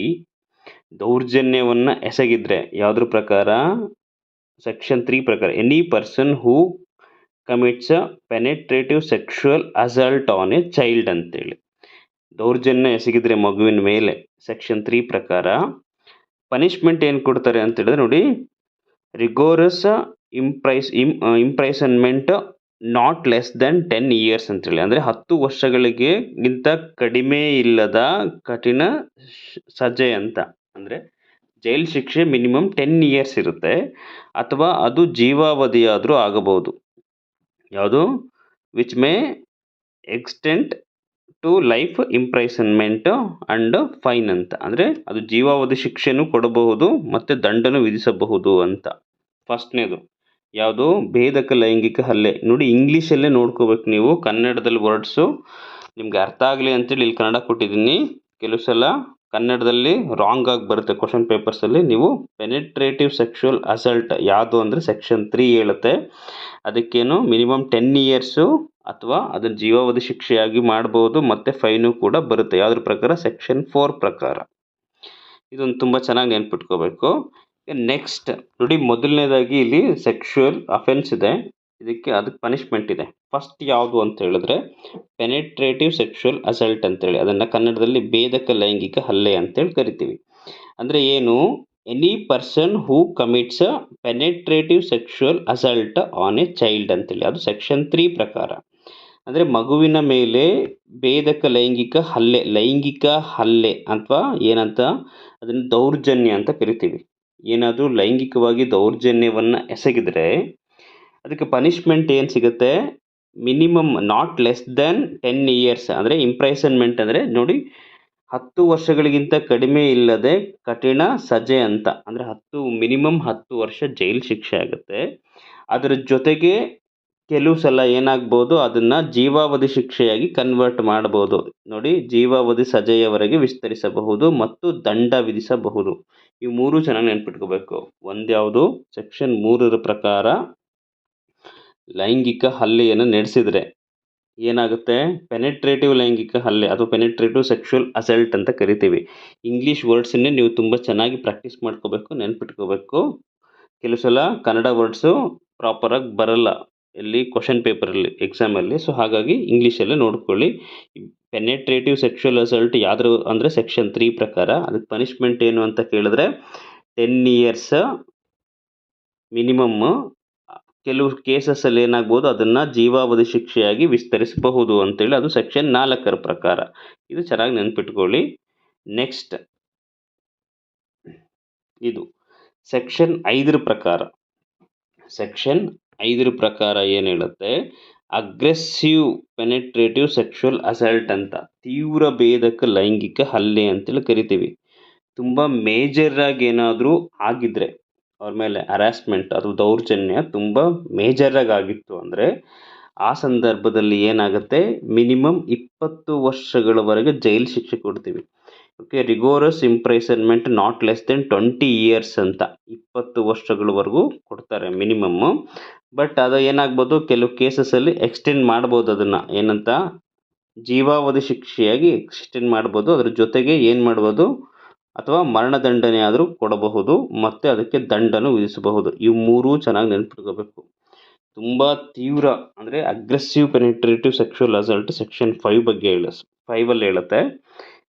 ದೌರ್ಜನ್ಯವನ್ನು ಎಸಗಿದ್ರೆ, ಯಾವುದ್ರ ಪ್ರಕಾರ, ಸೆಕ್ಷನ್ 3 ಪ್ರಕಾರ, any person who commits a penetrative sexual assault on a child ಅಂತೇಳಿ. ದೌರ್ಜನ್ಯ ಎಸಗಿದ್ರೆ ಮಗುವಿನ ಮೇಲೆ ಸೆಕ್ಷನ್ 3 ಪ್ರಕಾರ ಪನಿಷ್ಮೆಂಟ್ ಏನು ಕೊಡ್ತಾರೆ ಅಂತ ಹೇಳಿದ್ರೆ ನೋಡಿ, ರಿಗೋರಸ್ imprisonment not less then 10 years ಅಂತೇಳಿ. ಅಂದರೆ 10 ವರ್ಷಗಳಿಗಿಂತ ಕಡಿಮೆ ಇಲ್ಲದ ಕಠಿಣ ಸಜೆ ಅಂತ. ಅಂದರೆ ಜೈಲು ಶಿಕ್ಷೆ ಮಿನಿಮಮ್ 10 years ಇರುತ್ತೆ, ಅಥವಾ ಅದು ಜೀವಾವಧಿಯಾದರೂ ಆಗಬಹುದು. ಯಾವುದು, which may extent to life imprisonment and fine ಅಂತ. ಅಂದರೆ ಅದು ಜೀವಾವಧಿ ಶಿಕ್ಷೆನೂ ಕೊಡಬಹುದು ಮತ್ತು ದಂಡನೂ ವಿಧಿಸಬಹುದು ಅಂತ. ಫಸ್ಟ್ನೇದು ಯಾವುದು, ಭೇದಕ ಲೈಂಗಿಕ ಹಲ್ಲೆ. ನೋಡಿ, ಇಂಗ್ಲೀಷಲ್ಲೇ ನೋಡ್ಕೋಬೇಕು ನೀವು, ಕನ್ನಡದಲ್ಲಿ ವರ್ಡ್ಸು ನಿಮ್ಗೆ ಅರ್ಥ ಆಗಲಿ ಅಂತೇಳಿ ಇಲ್ಲಿ ಕನ್ನಡ ಕೊಟ್ಟಿದ್ದೀನಿ. ಕೆಲವು ಸಲ ಕನ್ನಡದಲ್ಲಿ ರಾಂಗ್ ಆಗಿ ಬರುತ್ತೆ ಕ್ವಶನ್ ಪೇಪರ್ಸಲ್ಲಿ. ನೀವು ಪೆನೆಟ್ರೇಟಿವ್ ಸೆಕ್ಷುವಲ್ ಅಸಲ್ಟ್ ಯಾವುದು ಅಂದರೆ ಸೆಕ್ಷನ್ 3 ಹೇಳುತ್ತೆ, ಅದಕ್ಕೇನು ಮಿನಿಮಮ್ 10 years ಅಥವಾ ಅದನ್ನು ಜೀವಾವಧಿ ಶಿಕ್ಷೆಯಾಗಿ ಮಾಡ್ಬೋದು, ಮತ್ತು ಫೈನು ಕೂಡ ಬರುತ್ತೆ. ಯಾವುದ್ರ ಪ್ರಕಾರ? ಸೆಕ್ಷನ್ 4 ಪ್ರಕಾರ. ಇದೊಂದು ತುಂಬ ಚೆನ್ನಾಗಿ ನೆನ್ಪಿಟ್ಕೋಬೇಕು. ನೆಕ್ಸ್ಟ್ ನೋಡಿ, ಮೊದಲನೇದಾಗಿ ಇಲ್ಲಿ ಸೆಕ್ಷುವಲ್ ಅಫೆನ್ಸ್ ಇದೆ, ಅದಕ್ಕೆ ಪನಿಷ್ಮೆಂಟ್ ಇದೆ. ಫಸ್ಟ್ ಯಾವುದು ಅಂತ ಹೇಳಿದ್ರೆ ಪೆನೆಟ್ರೇಟಿವ್ ಸೆಕ್ಷುವಲ್ ಅಸಲ್ಟ್ ಅಂತೇಳಿ, ಅದನ್ನು ಕನ್ನಡದಲ್ಲಿ ಭೇದಕ ಲೈಂಗಿಕ ಹಲ್ಲೆ ಅಂತೇಳಿ ಕರಿತೀವಿ. ಅಂದರೆ ಏನು? Any person who commits a penetrative sexual assault on a child ಅಂತೇಳಿ, ಅದು ಸೆಕ್ಷನ್ 3 ಪ್ರಕಾರ. ಅಂದರೆ ಮಗುವಿನ ಮೇಲೆ ಭೇದಕ ಲೈಂಗಿಕ ಹಲ್ಲೆ ಅಥವಾ ಏನಂತ ಅದನ್ನು ದೌರ್ಜನ್ಯ ಅಂತ ಕರಿತೀವಿ. ಏನಾದರೂ ಲೈಂಗಿಕವಾಗಿ ದೌರ್ಜನ್ಯವನ್ನು ಎಸಗಿದರೆ ಅದಕ್ಕೆ ಪನಿಷ್ಮೆಂಟ್ ಏನು ಸಿಗುತ್ತೆ? Minimum not less then 10 years. ಅಂದರೆ ಇಂಪ್ರೈಸನ್ಮೆಂಟ್ ಅಂದರೆ ನೋಡಿ, 10 ವರ್ಷಗಳಿಗಿಂತ ಕಡಿಮೆ ಇಲ್ಲದೆ ಕಠಿಣ ಸಜೆ ಅಂತ. ಅಂದರೆ ಮಿನಿಮಮ್ 10 ವರ್ಷ ಜೈಲು ಶಿಕ್ಷೆ ಆಗುತ್ತೆ. ಅದರ ಜೊತೆಗೆ ಕೆಲವು ಸಲ ಏನಾಗ್ಬೋದು, ಅದನ್ನು ಜೀವಾವಧಿ ಶಿಕ್ಷೆಯಾಗಿ ಕನ್ವರ್ಟ್ ಮಾಡ್ಬೋದು. ನೋಡಿ, ಜೀವಾವಧಿ ಸಜೆಯವರೆಗೆ ವಿಸ್ತರಿಸಬಹುದು ಮತ್ತು ದಂಡ ವಿಧಿಸಬಹುದು. ಈ ಮೂರು ಚೆನ್ನಾಗಿ ನೆನ್ಪಿಟ್ಕೋಬೇಕು. ಒಂದ್ಯಾವುದು? ಸೆಕ್ಷನ್ 3 ಪ್ರಕಾರ ಲೈಂಗಿಕ ಹಲ್ಲೆಯನ್ನು ನಡೆಸಿದರೆ ಏನಾಗುತ್ತೆ? ಪೆನೆಟ್ರೇಟಿವ್ ಲೈಂಗಿಕ ಹಲ್ಲೆ ಅಥವಾ ಪೆನೆಟ್ರೇಟಿವ್ ಸೆಕ್ಷುವಲ್ ಅಸಲ್ಟ್ ಅಂತ ಕರಿತೀವಿ. ಇಂಗ್ಲೀಷ್ ವರ್ಡ್ಸನ್ನೇ ನೀವು ತುಂಬ ಚೆನ್ನಾಗಿ ಪ್ರಾಕ್ಟೀಸ್ ಮಾಡ್ಕೋಬೇಕು, ನೆನ್ಪಿಟ್ಕೋಬೇಕು. ಕೆಲವು ಸಲ ಕನ್ನಡ ವರ್ಡ್ಸು ಪ್ರಾಪರಾಗಿ ಬರಲ್ಲ, ಎಲ್ಲಿ ಕ್ವಶನ್ ಪೇಪರಲ್ಲಿ, ಎಕ್ಸಾಮಲ್ಲಿ. ಸೊ ಹಾಗಾಗಿ ಇಂಗ್ಲೀಷಲ್ಲೇ ನೋಡ್ಕೊಳ್ಳಿ. ಪೆನೆಟ್ರೇಟಿವ್ ಸೆಕ್ಷುವಲ್ ಅಸಲ್ಟ್ ಯಾವ್ದು ಅಂದರೆ ಸೆಕ್ಷನ್ 3 ಪ್ರಕಾರ. ಅದಕ್ಕೆ ಪನಿಷ್ಮೆಂಟ್ ಏನು ಅಂತ ಕೇಳಿದ್ರೆ 10 ಇಯರ್ಸ್ ಮಿನಿಮಮ್. ಕೆಲವು ಕೇಸಸ್ಸಲ್ಲಿ ಏನಾಗ್ಬೋದು, ಅದನ್ನು ಜೀವಾವಧಿ ಶಿಕ್ಷೆಯಾಗಿ ವಿಸ್ತರಿಸಬಹುದು ಅಂತೇಳಿ, ಅದು ಸೆಕ್ಷನ್ 4 ಪ್ರಕಾರ. ಇದು ಚೆನ್ನಾಗಿ ನೆನ್ಪಿಟ್ಕೊಳ್ಳಿ. ನೆಕ್ಸ್ಟ್ ಇದು ಸೆಕ್ಷನ್ 5 ಪ್ರಕಾರ. ಸೆಕ್ಷನ್ 5 ಪ್ರಕಾರ ಏನು ಹೇಳುತ್ತೆ? ಅಗ್ರೆಸಿವ್ ಪೆನೆಟ್ರೇಟಿವ್ ಸೆಕ್ಷುವಲ್ ಅಸಲ್ಟ್ ಅಂತ, ತೀವ್ರ ಭೇದಕ ಲೈಂಗಿಕ ಹಲ್ಲೆ ಅಂತೇಳಿ ಕರಿತೀವಿ. ತುಂಬ ಮೇಜರಾಗಿ ಏನಾದರೂ ಆಗಿದ್ರೆ ಅವ್ರ ಮೇಲೆ ಹರಾಸ್ಮೆಂಟ್ ಅಥವಾ ದೌರ್ಜನ್ಯ ತುಂಬ ಮೇಜರಾಗಿ ಆಗಿತ್ತು ಅಂದರೆ ಆ ಸಂದರ್ಭದಲ್ಲಿ ಏನಾಗುತ್ತೆ? ಮಿನಿಮಮ್ 20 ವರ್ಷಗಳವರೆಗೆ ಜೈಲು ಶಿಕ್ಷೆ ಕೊಡ್ತೀವಿ. Okay, rigorous imprisonment not less than 20 years ಅಂತ 20 ವರ್ಷಗಳವರೆಗೂ ಕೊಡ್ತಾರೆ ಮಿನಿಮಮ್ಮು. ಬಟ್ ಅದು ಏನಾಗ್ಬೋದು, ಕೆಲವು ಕೇಸಸಲ್ಲಿ ಎಕ್ಸ್ಟೆಂಡ್ ಮಾಡ್ಬೋದು, ಅದನ್ನು ಏನಂತ ಜೀವಾವಧಿ ಶಿಕ್ಷೆಯಾಗಿ ಎಕ್ಸ್ಟೆಂಡ್ ಮಾಡ್ಬೋದು. ಅದ್ರ ಜೊತೆಗೆ ಏನು ಮಾಡ್ಬೋದು, ಅಥವಾ ಮರಣದಂಡನೆ ಆದರೂ ಕೊಡಬಹುದು, ಮತ್ತು ಅದಕ್ಕೆ ದಂಡನೂ ವಿಧಿಸಬಹುದು. ಇವು ಮೂರೂ ಚೆನ್ನಾಗಿ ನೆನ್ಪಿಟ್ಕೋಬೇಕು. ತುಂಬ ತೀವ್ರ ಅಂದರೆ ಅಗ್ರೆಸಿವ್ ಪೆನೆಟ್ರೇಟಿವ್ ಸೆಕ್ಷುವಲ್ ಅಸಲ್ಟ್ ಸೆಕ್ಷನ್ 5 ಬಗ್ಗೆ 5ಅಲ್ಲಿ ಹೇಳುತ್ತೆ.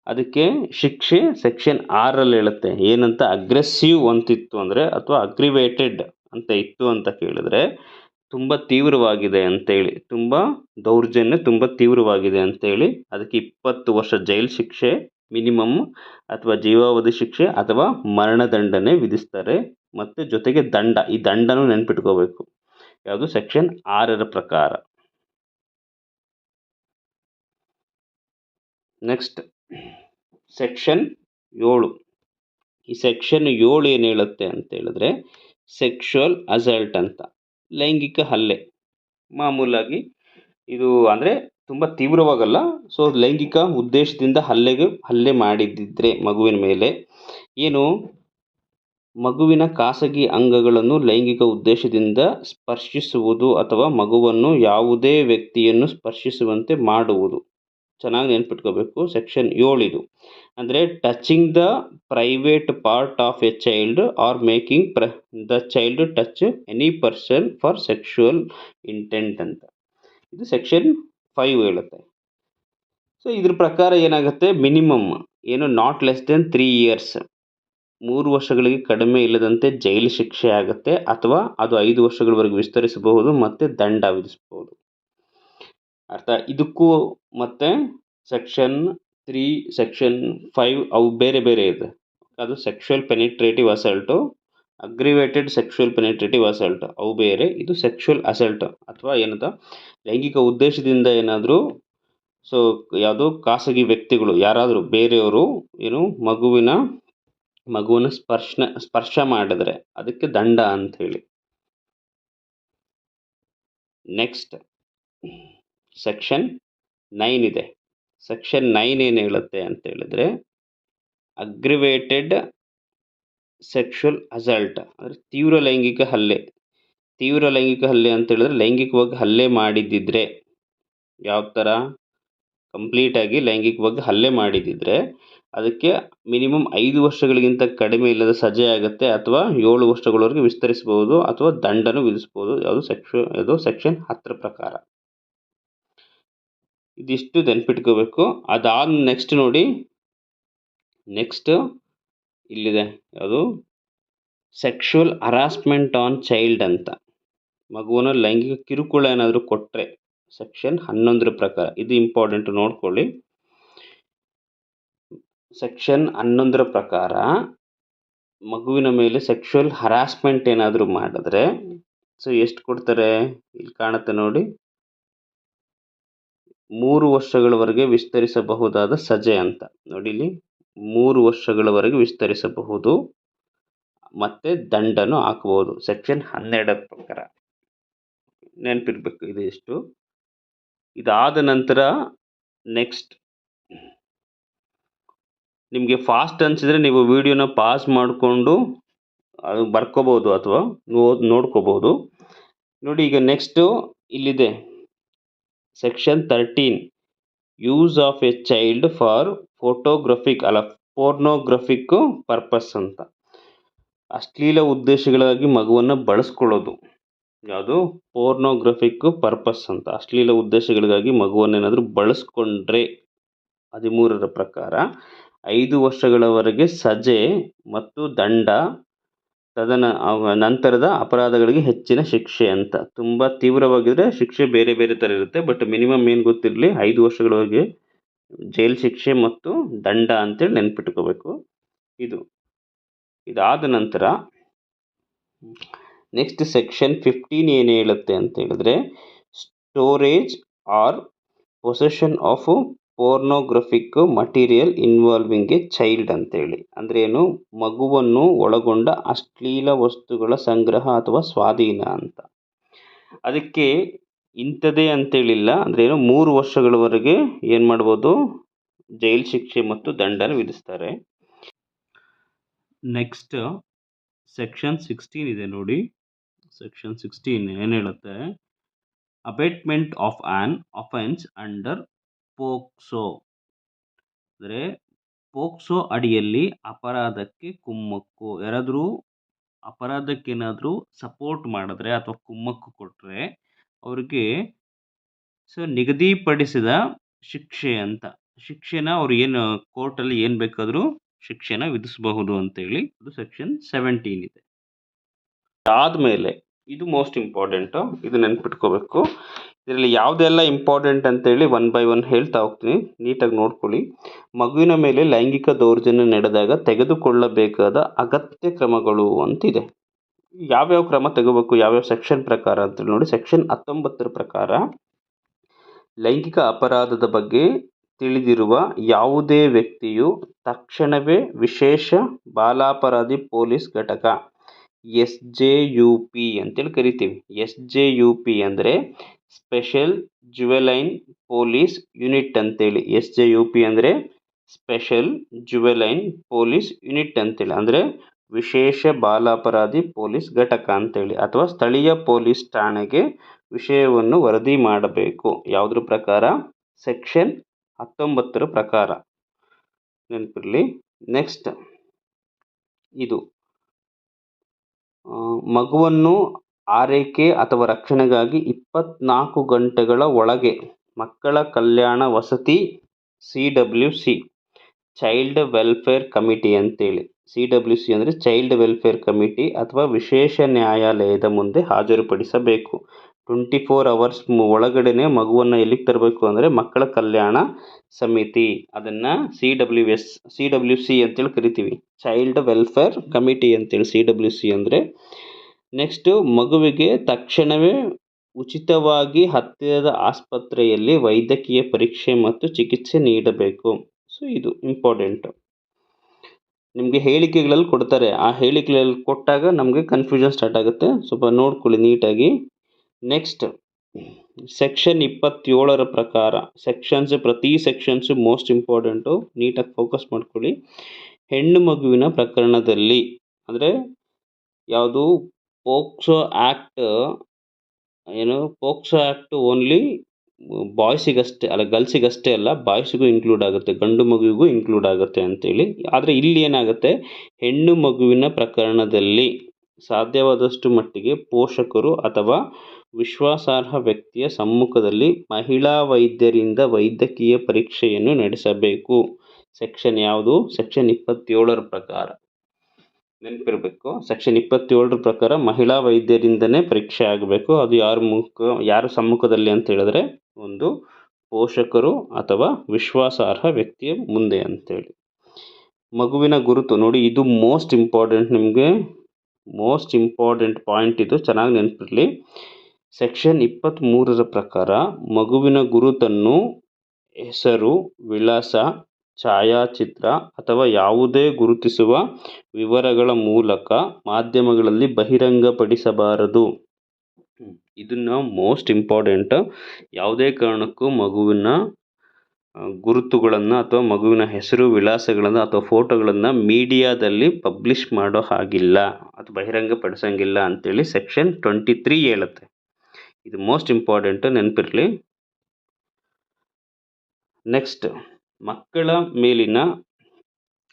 ಅದಕ್ಕೆ ಶಿಕ್ಷೆ ಸೆಕ್ಷನ್ 6ರಲ್ಲಿ ಹೇಳುತ್ತೆ. ಏನಂತ? ಅಗ್ರೆಸಿವ್ ಅಂತಿತ್ತು ಅಂದರೆ ಅಥವಾ ಅಗ್ರಿವೇಟೆಡ್ ಅಂತ ಇತ್ತು ಅಂತ ಕೇಳಿದ್ರೆ ತುಂಬ ತೀವ್ರವಾಗಿದೆ ಅಂತೇಳಿ, ತುಂಬ ದೌರ್ಜನ್ಯ ತುಂಬ ತೀವ್ರವಾಗಿದೆ ಅಂತೇಳಿ ಅದಕ್ಕೆ 20 ವರ್ಷ ಜೈಲು ಶಿಕ್ಷೆ ಮಿನಿಮಮ್ ಅಥವಾ ಜೀವಾವಧಿ ಶಿಕ್ಷೆ ಅಥವಾ ಮರಣದಂಡನೆ ವಿಧಿಸ್ತಾರೆ, ಮತ್ತು ಜೊತೆಗೆ ದಂಡ. ಈ ದಂಡನೂ ನೆನ್ಪಿಟ್ಕೋಬೇಕು. ಯಾವುದು? ಸೆಕ್ಷನ್ 6 ಪ್ರಕಾರ. Next section 7. ಈ ಸೆಕ್ಷನ್ 7 ಏನು ಹೇಳುತ್ತೆ ಅಂತ ಹೇಳಿದ್ರೆ ಸೆಕ್ಷುವಲ್ ಅಸಲ್ಟ್ ಅಂತ, ಲೈಂಗಿಕ ಹಲ್ಲೆ. ಮಾಮೂಲಾಗಿ ಇದು ಅಂದರೆ ತುಂಬ ತೀವ್ರವಾಗಲ್ಲ. ಸೊ ಲೈಂಗಿಕ ಉದ್ದೇಶದಿಂದ ಹಲ್ಲೆ ಮಾಡಿದ್ದಿದ್ರೆ ಮಗುವಿನ ಮೇಲೆ ಏನು, ಮಗುವಿನ ಖಾಸಗಿ ಅಂಗಗಳನ್ನು ಲೈಂಗಿಕ ಉದ್ದೇಶದಿಂದ ಸ್ಪರ್ಶಿಸುವುದು ಅಥವಾ ಮಗುವನ್ನು ಯಾವುದೇ ವ್ಯಕ್ತಿಯನ್ನು ಸ್ಪರ್ಶಿಸುವಂತೆ ಮಾಡುವುದು. ಚೆನ್ನಾಗಿ ನೆನ್ಪಿಟ್ಕೋಬೇಕು. ಸೆಕ್ಷನ್ 7 ಇದು. ಅಂದರೆ touching the private part of a child are making the child touch any person for sexual intent ಅಂತ. ಇದು ಸೆಕ್ಷನ್ 5 ಹೇಳುತ್ತೆ. ಸೊ ಇದ್ರ ಪ್ರಕಾರ ಏನಾಗುತ್ತೆ? ಮಿನಿಮಮ್ ಏನು, ನಾಟ್ ಲೆಸ್ ದೆನ್ 3 ಇಯರ್ಸ್, 3 ವರ್ಷಗಳಿಗೆ ಕಡಿಮೆ ಇಲ್ಲದಂತೆ ಜೈಲು ಶಿಕ್ಷೆ ಆಗುತ್ತೆ, ಅಥವಾ ಅದು 5 ವರ್ಷಗಳವರೆಗೆ ವಿಸ್ತರಿಸಬಹುದು ಮತ್ತು ದಂಡ ವಿಧಿಸಬಹುದು. ಅರ್ಥ? ಇದಕ್ಕೂ ಮತ್ತು ಸೆಕ್ಷನ್ 3 ಸೆಕ್ಷನ್ 5 ಅವು ಬೇರೆ ಬೇರೆ ಇದೆ. ಅದು ಸೆಕ್ಷುವಲ್ ಪೆನಿಟ್ರೇಟಿವ್ ಅಸಲ್ಟು, ಅಗ್ರಿವೇಟೆಡ್ ಸೆಕ್ಷುವಲ್ ಪೆನಿಟ್ರೇಟಿವ್ ಅಸಲ್ಟ್ ಅವು ಬೇರೆ. ಇದು ಸೆಕ್ಷುವಲ್ ಅಸಲ್ಟ್ ಅಥವಾ ಏನಂತ ಲೈಂಗಿಕ ಉದ್ದೇಶದಿಂದ ಏನಾದರೂ, ಸೊ ಯಾವುದು ಖಾಸಗಿ ವ್ಯಕ್ತಿಗಳು ಯಾರಾದರೂ ಬೇರೆಯವರು ಏನು ಮಗುವಿನ ಸ್ಪರ್ಶ ಮಾಡಿದ್ರೆ ಅದಕ್ಕೆ ದಂಡ ಅಂಥೇಳಿ. ನೆಕ್ಸ್ಟ್ ಸೆಕ್ಷನ್ 9 ಇದೆ. ಸೆಕ್ಷನ್ 9 ಏನು ಹೇಳುತ್ತೆ ಅಂತ ಹೇಳಿದ್ರೆ ಅಗ್ರಿವೇಟೆಡ್ ಸೆಕ್ಷುವಲ್ ಅಸಲ್ಟ್ ಅಂದರೆ ತೀವ್ರ ಲೈಂಗಿಕ ಹಲ್ಲೆ. ತೀವ್ರ ಲೈಂಗಿಕ ಹಲ್ಲೆ ಅಂತ ಹೇಳಿದ್ರೆ ಲೈಂಗಿಕವಾಗಿ ಹಲ್ಲೆ ಮಾಡಿದ್ದಿದ್ರೆ ಯಾವ ಥರ ಕಂಪ್ಲೀಟಾಗಿ ಲೈಂಗಿಕವಾಗಿ ಹಲ್ಲೆ ಮಾಡಿದಿದ್ರೆ ಅದಕ್ಕೆ ಮಿನಿಮಮ್ 5 ವರ್ಷಗಳಿಗಿಂತ ಕಡಿಮೆ ಇಲ್ಲದ ಸಜೆ ಆಗುತ್ತೆ, ಅಥವಾ 7 ವರ್ಷಗಳವರೆಗೆ ವಿಸ್ತರಿಸಬಹುದು, ಅಥವಾ ದಂಡನೂ ವಿಧಿಸ್ಬೋದು. ಯಾವುದು ಸೆಕ್ಷನ್ 10 ಪ್ರಕಾರ. ಇದಿಷ್ಟು ನೆನ್ಪಿಟ್ಕೋಬೇಕು. ಅದಾದ ನೆಕ್ಸ್ಟ್ ನೋಡಿ, ನೆಕ್ಸ್ಟ್ ಇಲ್ಲಿದೆ ಯಾವುದು ಸೆಕ್ಷುವಲ್ ಹರಾಸ್ಮೆಂಟ್ ಆನ್ ಚೈಲ್ಡ್ ಅಂತ. ಮಗುವನ್ನ ಲೈಂಗಿಕ ಕಿರುಕುಳ ಏನಾದರೂ ಕೊಟ್ಟರೆ ಸೆಕ್ಷನ್ 11 ಪ್ರಕಾರ. ಇದು ಇಂಪಾರ್ಟೆಂಟ್, ನೋಡ್ಕೊಳ್ಳಿ. ಸೆಕ್ಷನ್ 11 ಪ್ರಕಾರ ಮಗುವಿನ ಮೇಲೆ ಸೆಕ್ಷುವಲ್ ಹರಾಸ್ಮೆಂಟ್ ಏನಾದರೂ ಮಾಡಿದ್ರೆ ಸೊ ಎಷ್ಟು ಕೊಡ್ತಾರೆ, ಇಲ್ಲಿ ಕಾಣುತ್ತೆ ನೋಡಿ, 3 ವರ್ಷಗಳವರೆಗೆ ವಿಸ್ತರಿಸಬಹುದಾದ ಸಜೆ ಅಂತ. ನೋಡಿ ಇಲ್ಲಿ 3 ವರ್ಷಗಳವರೆಗೆ ವಿಸ್ತರಿಸಬಹುದು, ಮತ್ತೆ ದಂಡನು ಹಾಕಬಹುದು. ಸೆಕ್ಷನ್ 12 ಪ್ರಕಾರ ನೆನಪಿರ್ಬೇಕು ಇದು ಎಷ್ಟು. ಇದಾದ ನಂತರ ನೆಕ್ಸ್ಟ್ ನಿಮಗೆ ಫಾಸ್ಟ್ ಅನಿಸಿದರೆ ನೀವು ವಿಡಿಯೋನ ಪಾಸ್ ಮಾಡಿಕೊಂಡು ಅದು ಬರ್ಕೋಬೋದು ಅಥವಾ ನೋಡ್ಕೋಬೋದು. ನೋಡಿ ಈಗ ನೆಕ್ಸ್ಟು ಇಲ್ಲಿದೆ section 13 use of a child for pornographic purpose ಅಂತ. ಅಶ್ಲೀಲ ಉದ್ದೇಶಗಳಿಗಾಗಿ ಮಗುವನ್ನು ಬಳಸ್ಕೊಳ್ಳೋದು ಯಾವುದು ಪೋರ್ನೋಗ್ರಫಿಕ್ ಪರ್ಪಸ್ ಅಂತ. ಅಶ್ಲೀಲ ಉದ್ದೇಶಗಳಿಗಾಗಿ ಮಗುವನ್ನೇನಾದರೂ ಬಳಸ್ಕೊಂಡ್ರೆ 13ರ ಪ್ರಕಾರ 5 ವರ್ಷಗಳವರೆಗೆ ಸಜೆ ಮತ್ತು ದಂಡ, ನಂತರದ ಅಪರಾಧಗಳಿಗೆ ಹೆಚ್ಚಿನ ಶಿಕ್ಷೆ ಅಂತ. ತುಂಬ ತೀವ್ರವಾಗಿದ್ದರೆ ಶಿಕ್ಷೆ ಬೇರೆ ಬೇರೆ ಥರ ಇರುತ್ತೆ, ಬಟ್ ಮಿನಿಮಮ್ ಏನು ಗೊತ್ತಿರಲಿ 5 ವರ್ಷಗಳವರೆಗೆ ಜೈಲು ಶಿಕ್ಷೆ ಮತ್ತು ದಂಡ ಅಂತೇಳಿ ನೆನ್ಪಿಟ್ಕೋಬೇಕು. ಇದಾದ ನಂತರ ನೆಕ್ಸ್ಟ್ ಸೆಕ್ಷನ್ 15 ಏನು ಹೇಳುತ್ತೆ ಅಂತ ಹೇಳಿದ್ರೆ storage or possession of pornographic material involving a child ಅಂತೇಳಿ. ಅಂದರೆ ಏನು, ಮಗುವನ್ನು ಒಳಗೊಂಡ ಅಶ್ಲೀಲ ವಸ್ತುಗಳ ಸಂಗ್ರಹ ಅಥವಾ ಸ್ವಾಧೀನ ಅಂತ. ಅದಕ್ಕೆ ಇಂಥದ್ದೇ ಅಂತೇಳಿಲ್ಲ, ಅಂದರೆ ಏನು 3 ವರ್ಷಗಳವರೆಗೆ ಏನು ಮಾಡ್ಬೋದು, ಜೈಲು ಶಿಕ್ಷೆ ಮತ್ತು ದಂಡನ ವಿಧಿಸ್ತಾರೆ. ನೆಕ್ಸ್ಟ್ ಸೆಕ್ಷನ್ 16 ಇದೆ ನೋಡಿ. ಸೆಕ್ಷನ್ 16 ಏನು ಹೇಳುತ್ತೆ, abetment of on offence under POCSO. ಅಂದರೆ ಪೋಕ್ಸೋ ಅಡಿಯಲ್ಲಿ ಅಪರಾಧಕ್ಕೆ ಕುಮ್ಮಕ್ಕು, ಯಾರಾದರೂ ಅಪರಾಧಕ್ಕೇನಾದರೂ ಸಪೋರ್ಟ್ ಮಾಡಿದ್ರೆ ಅಥವಾ ಕುಮ್ಮಕ್ಕು ಕೊಟ್ಟರೆ ಅವ್ರಿಗೆ ನಿಗದಿಪಡಿಸಿದ ಶಿಕ್ಷೆ ಅಂತ, ಶಿಕ್ಷೆನ ಅವ್ರು ಏನು ಕೋರ್ಟಲ್ಲಿ ಏನು ಬೇಕಾದರೂ ಶಿಕ್ಷೆನ ವಿಧಿಸಬಹುದು ಅಂತೇಳಿ ಅದು ಸೆಕ್ಷನ್ 17 ಇದೆ. ಆದಮೇಲೆ ಇದು ಮೋಸ್ಟ್ ಇಂಪಾರ್ಟೆಂಟು, ಇದು ನೆನ್ಪಿಟ್ಕೋಬೇಕು. ಇದರಲ್ಲಿ ಯಾವುದೆಲ್ಲ ಇಂಪಾರ್ಟೆಂಟ್ ಅಂತೇಳಿ 1 by 1 ಹೇಳ್ತಾ ಹೋಗ್ತೀನಿ, ನೀಟಾಗಿ ನೋಡ್ಕೊಳ್ಳಿ. ಮಗುವಿನ ಮೇಲೆ ಲೈಂಗಿಕ ದೌರ್ಜನ್ಯ ನಡೆದಾಗ ತೆಗೆದುಕೊಳ್ಳಬೇಕಾದ ಅಗತ್ಯ ಕ್ರಮಗಳು ಅಂತಿದೆ. ಯಾವ್ಯಾವ ಕ್ರಮ ತಗೋಬೇಕು, ಯಾವ್ಯಾವ ಸೆಕ್ಷನ್ ಪ್ರಕಾರ ಅಂತೇಳಿ ನೋಡಿ. ಸೆಕ್ಷನ್ 19 ಪ್ರಕಾರ ಲೈಂಗಿಕ ಅಪರಾಧದ ಬಗ್ಗೆ ತಿಳಿದಿರುವ ಯಾವುದೇ ವ್ಯಕ್ತಿಯು ತಕ್ಷಣವೇ ವಿಶೇಷ ಬಾಲಾಪರಾಧಿ ಪೊಲೀಸ್ ಘಟಕ SJUP ಅಂತೇಳಿ ಕರಿತೀವಿ. SJUP ಅಂದರೆ ಸ್ಪೆಷಲ್ ಜುವೆಲೈನ್ ಪೊಲೀಸ್ ಯೂನಿಟ್ ಅಂತೇಳಿ. SJUP ಅಂದರೆ ಸ್ಪೆಷಲ್ ಜುವೆಲೈನ್ ಪೊಲೀಸ್ ಯೂನಿಟ್ ಅಂತೇಳಿ, ಅಂದರೆ ವಿಶೇಷ ಬಾಲಾಪರಾಧಿ ಪೊಲೀಸ್ ಘಟಕ ಅಂತೇಳಿ, ಅಥವಾ ಸ್ಥಳೀಯ ಪೊಲೀಸ್ ಠಾಣೆಗೆ ವಿಷಯವನ್ನು ವರದಿ ಮಾಡಬೇಕು. ಯಾವುದ್ರ ಪ್ರಕಾರ, ಸೆಕ್ಷನ್ 19 ಪ್ರಕಾರ ನೆನಪಿರಲಿ. ನೆಕ್ಸ್ಟ್ ಇದು ಮಗುವನ್ನು ಆರೈಕೆ ಅಥವಾ ರಕ್ಷಣೆಗಾಗಿ 24 ಗಂಟೆಗಳ ಒಳಗೆ ಮಕ್ಕಳ ಕಲ್ಯಾಣ ವಸತಿ CWC ಚೈಲ್ಡ್ ವೆಲ್ಫೇರ್ ಕಮಿಟಿ ಅಂತೇಳಿ. CWC ಅಂದರೆ ಚೈಲ್ಡ್ ವೆಲ್ಫೇರ್ ಕಮಿಟಿ ಅಥವಾ ವಿಶೇಷ ನ್ಯಾಯಾಲಯದ ಮುಂದೆ ಹಾಜರುಪಡಿಸಬೇಕು. 24 hours ಒಳಗಡೆನೆ ಮಗುವನ್ನು ಎಲ್ಲಿಗೆ ತರಬೇಕು ಅಂದರೆ ಮಕ್ಕಳ ಕಲ್ಯಾಣ ಸಮಿತಿ, ಅದನ್ನು CWC ಅಂತೇಳಿ ಕರಿತೀವಿ, ಚೈಲ್ಡ್ ವೆಲ್ಫೇರ್ ಕಮಿಟಿ ಅಂತೇಳಿ CWC ಅಂದರೆ. ನೆಕ್ಸ್ಟು ಮಗುವಿಗೆ ತಕ್ಷಣವೇ ಉಚಿತವಾಗಿ ಹತ್ತಿರದ ಆಸ್ಪತ್ರೆಯಲ್ಲಿ ವೈದ್ಯಕೀಯ ಪರೀಕ್ಷೆ ಮತ್ತು ಚಿಕಿತ್ಸೆ ನೀಡಬೇಕು. ಸೊ ಇದು ಇಂಪಾರ್ಟೆಂಟು. ನಿಮಗೆ ಹೇಳಿಕೆಗಳಲ್ಲಿ ಕೊಡ್ತಾರೆ, ಆ ಹೇಳಿಕೆಗಳಲ್ಲಿ ಕೊಟ್ಟಾಗ ನಮಗೆ ಕನ್ಫ್ಯೂಷನ್ ಸ್ಟಾರ್ಟ್ ಆಗುತ್ತೆ, ಸ್ವಲ್ಪ ನೋಡ್ಕೊಳ್ಳಿ ನೀಟಾಗಿ. ನೆಕ್ಸ್ಟ್ ಸೆಕ್ಷನ್ 27 ಪ್ರಕಾರ ಪ್ರತಿ ಸೆಕ್ಷನ್ಸು ಮೋಸ್ಟ್ ಇಂಪಾರ್ಟೆಂಟು, ನೀಟಾಗಿ ಫೋಕಸ್ ಮಾಡ್ಕೊಳ್ಳಿ. ಹೆಣ್ಣು ಮಗುವಿನ ಪ್ರಕರಣದಲ್ಲಿ ಅಂದರೆ ಯಾವುದು ಪೋಕ್ಸೋ ಆ್ಯಕ್ಟ್ ಓನ್ಲಿ ಬಾಯ್ಸಿಗಷ್ಟೇ ಅಲ್ಲ, ಗರ್ಲ್ಸಿಗಷ್ಟೇ ಅಲ್ಲ, ಬಾಯ್ಸಿಗೂ ಇನ್ಕ್ಲೂಡ್ ಆಗುತ್ತೆ, ಗಂಡು ಮಗುವಿಗೂ ಇನ್ಕ್ಲೂಡ್ ಆಗುತ್ತೆ ಅಂತೇಳಿ. ಆದರೆ ಇಲ್ಲಿ ಏನಾಗುತ್ತೆ, ಹೆಣ್ಣು ಮಗುವಿನ ಪ್ರಕರಣದಲ್ಲಿ ಸಾಧ್ಯವಾದಷ್ಟು ಮಟ್ಟಿಗೆ ಪೋಷಕರು ಅಥವಾ ವಿಶ್ವಾಸಾರ್ಹ ವ್ಯಕ್ತಿಯ ಸಮ್ಮುಖದಲ್ಲಿ ಮಹಿಳಾ ವೈದ್ಯರಿಂದ ವೈದ್ಯಕೀಯ ಪರೀಕ್ಷೆಯನ್ನು ನಡೆಸಬೇಕು. ಸೆಕ್ಷನ್ ಯಾವುದು? ಸೆಕ್ಷನ್ 27ರ ಪ್ರಕಾರ ನೆನಪಿರಬೇಕು. ಸೆಕ್ಷನ್ 27ರ ಪ್ರಕಾರ ಮಹಿಳಾ ವೈದ್ಯರಿಂದನೇ ಪರೀಕ್ಷೆ ಆಗಬೇಕು. ಅದು ಯಾರ ಸಮ್ಮುಖದಲ್ಲಿ ಅಂತ ಹೇಳಿದ್ರೆ, ಒಂದು ಪೋಷಕರು ಅಥವಾ ವಿಶ್ವಾಸಾರ್ಹ ವ್ಯಕ್ತಿಯ ಮುಂದೆ ಅಂತೇಳಿ. ಮಗುವಿನ ಗುರುತು ನೋಡಿ, ಇದು ಮೋಸ್ಟ್ ಇಂಪಾರ್ಟೆಂಟ್ ಪಾಯಿಂಟ್. ಇದು ಚೆನ್ನಾಗಿ ನೆನಪಿರಲಿ. ಸೆಕ್ಷನ್ 23ರ ಪ್ರಕಾರ ಮಗುವಿನ ಗುರುತನ್ನು ಹೆಸರು, ವಿಳಾಸ, ಛಾಯಾಚಿತ್ರ ಅಥವಾ ಯಾವುದೇ ಗುರುತಿಸುವ ವಿವರಗಳ ಮೂಲಕ ಮಾಧ್ಯಮಗಳಲ್ಲಿ ಬಹಿರಂಗಪಡಿಸಬಾರದು. ಇದನ್ನು ಮೋಸ್ಟ್ ಇಂಪಾರ್ಟೆಂಟ್. ಯಾವುದೇ ಕಾರಣಕ್ಕೂ ಮಗುವಿನ ಗುರುತುಗಳನ್ನು ಅಥವಾ ಮಗುವಿನ ಹೆಸರು, ವಿಳಾಸಗಳನ್ನು ಅಥವಾ ಫೋಟೋಗಳನ್ನು ಮೀಡಿಯಾದಲ್ಲಿ ಪಬ್ಲಿಷ್ ಮಾಡೋ ಹಾಗಿಲ್ಲ, ಅದು ಬಹಿರಂಗಪಡಿಸಂಗಿಲ್ಲ ಅಂತೇಳಿ ಸೆಕ್ಷನ್ 23 ಹೇಳುತ್ತೆ. ಇದು ಮೋಸ್ಟ್ ಇಂಪಾರ್ಟೆಂಟ್, ನೆನಪಿರಲಿ. ನೆಕ್ಸ್ಟ್, ಮಕ್ಕಳ ಮೇಲಿನ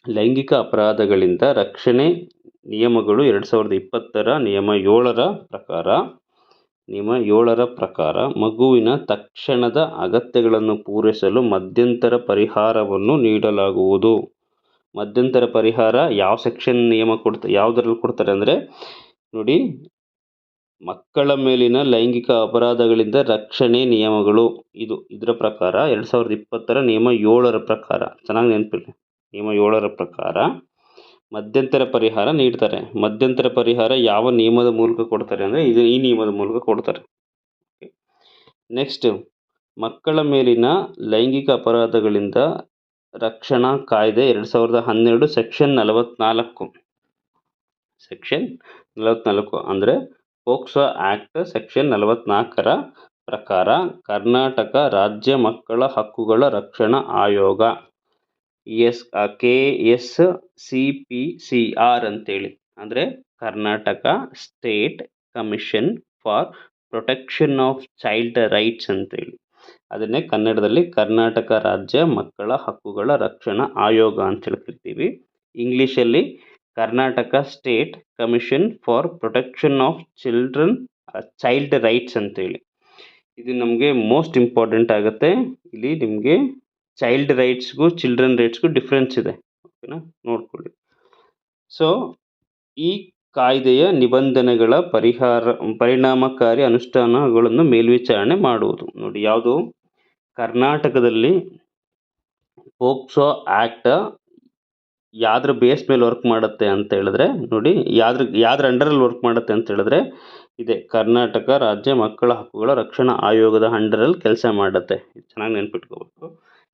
ಲೈಂಗಿಕ ಅಪರಾಧಗಳಿಂದ ರಕ್ಷಣೆ ನಿಯಮಗಳು 2020ರ ನಿಯಮ 7ರ ಪ್ರಕಾರ ಮಗುವಿನ ತಕ್ಷಣದ ಅಗತ್ಯಗಳನ್ನು ಪೂರೈಸಲು ಮಧ್ಯಂತರ ಪರಿಹಾರವನ್ನು ನೀಡಲಾಗುವುದು. ಮಧ್ಯಂತರ ಪರಿಹಾರ ಯಾವ ಸೆಕ್ಷನ್ ನಿಯಮ ಯಾವುದರಲ್ಲಿ ಕೊಡ್ತಾರೆ ಅಂದರೆ ನೋಡಿ, ಮಕ್ಕಳ ಮೇಲಿನ ಲೈಂಗಿಕ ಅಪರಾಧಗಳಿಂದ ರಕ್ಷಣೆ ನಿಯಮಗಳು, ಇದರ ಪ್ರಕಾರ 2020ರ ನಿಯಮ 7ರ ಪ್ರಕಾರ, ಚೆನ್ನಾಗಿ ನೆನಪಿರಲಿ, ನಿಯಮ 7ರ ಪ್ರಕಾರ ಮಧ್ಯಂತರ ಪರಿಹಾರ ನೀಡ್ತಾರೆ. ಮಧ್ಯಂತರ ಪರಿಹಾರ ಯಾವ ನಿಯಮದ ಮೂಲಕ ಕೊಡ್ತಾರೆ ಅಂದರೆ ಈ ನಿಯಮದ ಮೂಲಕ ಕೊಡ್ತಾರೆ. ನೆಕ್ಸ್ಟ್, ಮಕ್ಕಳ ಮೇಲಿನ ಲೈಂಗಿಕ ಅಪರಾಧಗಳಿಂದ ರಕ್ಷಣಾ ಕಾಯ್ದೆ 2012 ಸೆಕ್ಷನ್ 44 ಅಂದರೆ ಪೋಕ್ಸೋ ಆ್ಯಕ್ಟ್ ಸೆಕ್ಷನ್ 44ರ ಪ್ರಕಾರ ಕರ್ನಾಟಕ ರಾಜ್ಯ ಮಕ್ಕಳ ಹಕ್ಕುಗಳ ರಕ್ಷಣಾ ಆಯೋಗ KSCPCR ಅಂತೇಳಿ, ಅಂದರೆ Karnataka state commission for protection of child rights ಅಂತೇಳಿ, ಅದನ್ನೇ ಕನ್ನಡದಲ್ಲಿ ಕರ್ನಾಟಕ ರಾಜ್ಯ ಮಕ್ಕಳ ಹಕ್ಕುಗಳ ರಕ್ಷಣಾ ಆಯೋಗ ಅಂತ ಹೇಳ್ತಿರ್ತೀವಿ. ಇಂಗ್ಲೀಷಲ್ಲಿ Karnataka state commission for protection of child rights ಅಂತೇಳಿ. ಇದು ನಮಗೆ ಮೋಸ್ಟ್ ಇಂಪಾರ್ಟೆಂಟ್ ಆಗುತ್ತೆ. ಇಲ್ಲಿ ನಿಮಗೆ ಚೈಲ್ಡ್ ರೈಟ್ಸ್ಗೂ ಚಿಲ್ಡ್ರನ್ ರೈಟ್ಸ್ಗೂ ಡಿಫ್ರೆನ್ಸ್ ಇದೆ, ಓಕೆನಾ, ನೋಡ್ಕೊಳ್ಳಿ. ಸೊ ಈ ಕಾಯ್ದೆಯ ನಿಬಂಧನೆಗಳ ಪರಿಣಾಮಕಾರಿ ಅನುಷ್ಠಾನಗಳನ್ನು ಮೇಲ್ವಿಚಾರಣೆ ಮಾಡುವುದು. ನೋಡಿ, ಯಾವುದು ಕರ್ನಾಟಕದಲ್ಲಿ ಪೋಕ್ಸೋ ಆ್ಯಕ್ಟ್ ಯಾವ್ದ್ರ ಬೇಸ್ ಮೇಲೆ ವರ್ಕ್ ಮಾಡುತ್ತೆ ಅಂತ ಹೇಳಿದ್ರೆ ನೋಡಿ, ಯಾವ್ದ್ರ ಅಂಡರಲ್ಲಿ ವರ್ಕ್ ಮಾಡುತ್ತೆ ಅಂತ ಹೇಳಿದ್ರೆ ಇದೆ, ಕರ್ನಾಟಕ ರಾಜ್ಯ ಮಕ್ಕಳ ಹಕ್ಕುಗಳ ರಕ್ಷಣಾ ಆಯೋಗದ ಅಂಡರಲ್ಲಿ ಕೆಲಸ ಮಾಡುತ್ತೆ. ಚೆನ್ನಾಗಿ ನೆನ್ಪಿಟ್ಕೋಬೇಕು.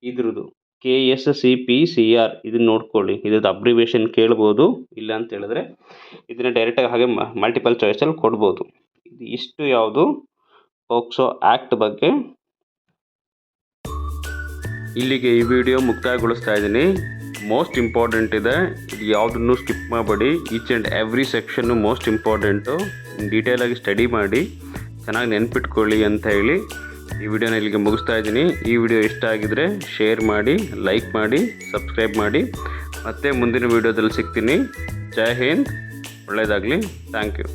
ಇದ್ರದ್ದು KSCPCR ಇದನ್ನ ನೋಡ್ಕೊಳ್ಳಿ. ಇದ್ರದ್ದು ಅಬ್ರಿವೇಷನ್ ಕೇಳ್ಬೋದು, ಇಲ್ಲ ಅಂತ ಹೇಳಿದ್ರೆ ಇದನ್ನ ಡೈರೆಕ್ಟಾಗಿ ಹಾಗೆ ಮಲ್ಟಿಪಲ್ ಚಾಯ್ಸಲ್ಲಿ ಕೊಡ್ಬೋದು. ಇಷ್ಟು ಯಾವುದು ಪೋಕ್ಸೋ ಆ್ಯಕ್ಟ್ ಬಗ್ಗೆ. ಇಲ್ಲಿಗೆ ಈ ವಿಡಿಯೋ ಮುಕ್ತಾಯಗೊಳಿಸ್ತಾ ಇದ್ದೀನಿ. ಮೋಸ್ಟ್ ಇಂಪಾರ್ಟೆಂಟ್ ಇದೆ, ಇದು ಯಾವುದನ್ನು ಸ್ಕಿಪ್ ಮಾಡಬೇಡಿ. ಈಚ್ ಆ್ಯಂಡ್ ಎವ್ರಿ ಸೆಕ್ಷನ್ನು ಮೋಸ್ಟ್ ಇಂಪಾರ್ಟೆಂಟು. ಡೀಟೇಲಾಗಿ ಸ್ಟಡಿ ಮಾಡಿ ಚೆನ್ನಾಗಿ ನೆನ್ಪಿಟ್ಕೊಳ್ಳಿ ಅಂತ ಹೇಳಿ ಈ ವಿಡಿಯೋನ ಇಲ್ಲಿಗೆ ಮುಗಿಸ್ತಾ ಇದ್ದೀನಿ. ಈ ವಿಡಿಯೋ ಇಷ್ಟ ಆಗಿದರೆ ಶೇರ್ ಮಾಡಿ, ಲೈಕ್ ಮಾಡಿ, ಸಬ್ಸ್ಕ್ರೈಬ್ ಮಾಡಿ. ಮತ್ತೆ ಮುಂದಿನ ವಿಡಿಯೋದಲ್ಲಿ ಸಿಗ್ತೀನಿ. ಜೈ ಹಿಂದ್, ಒಳ್ಳೆಯದಾಗಲಿ. Thank you.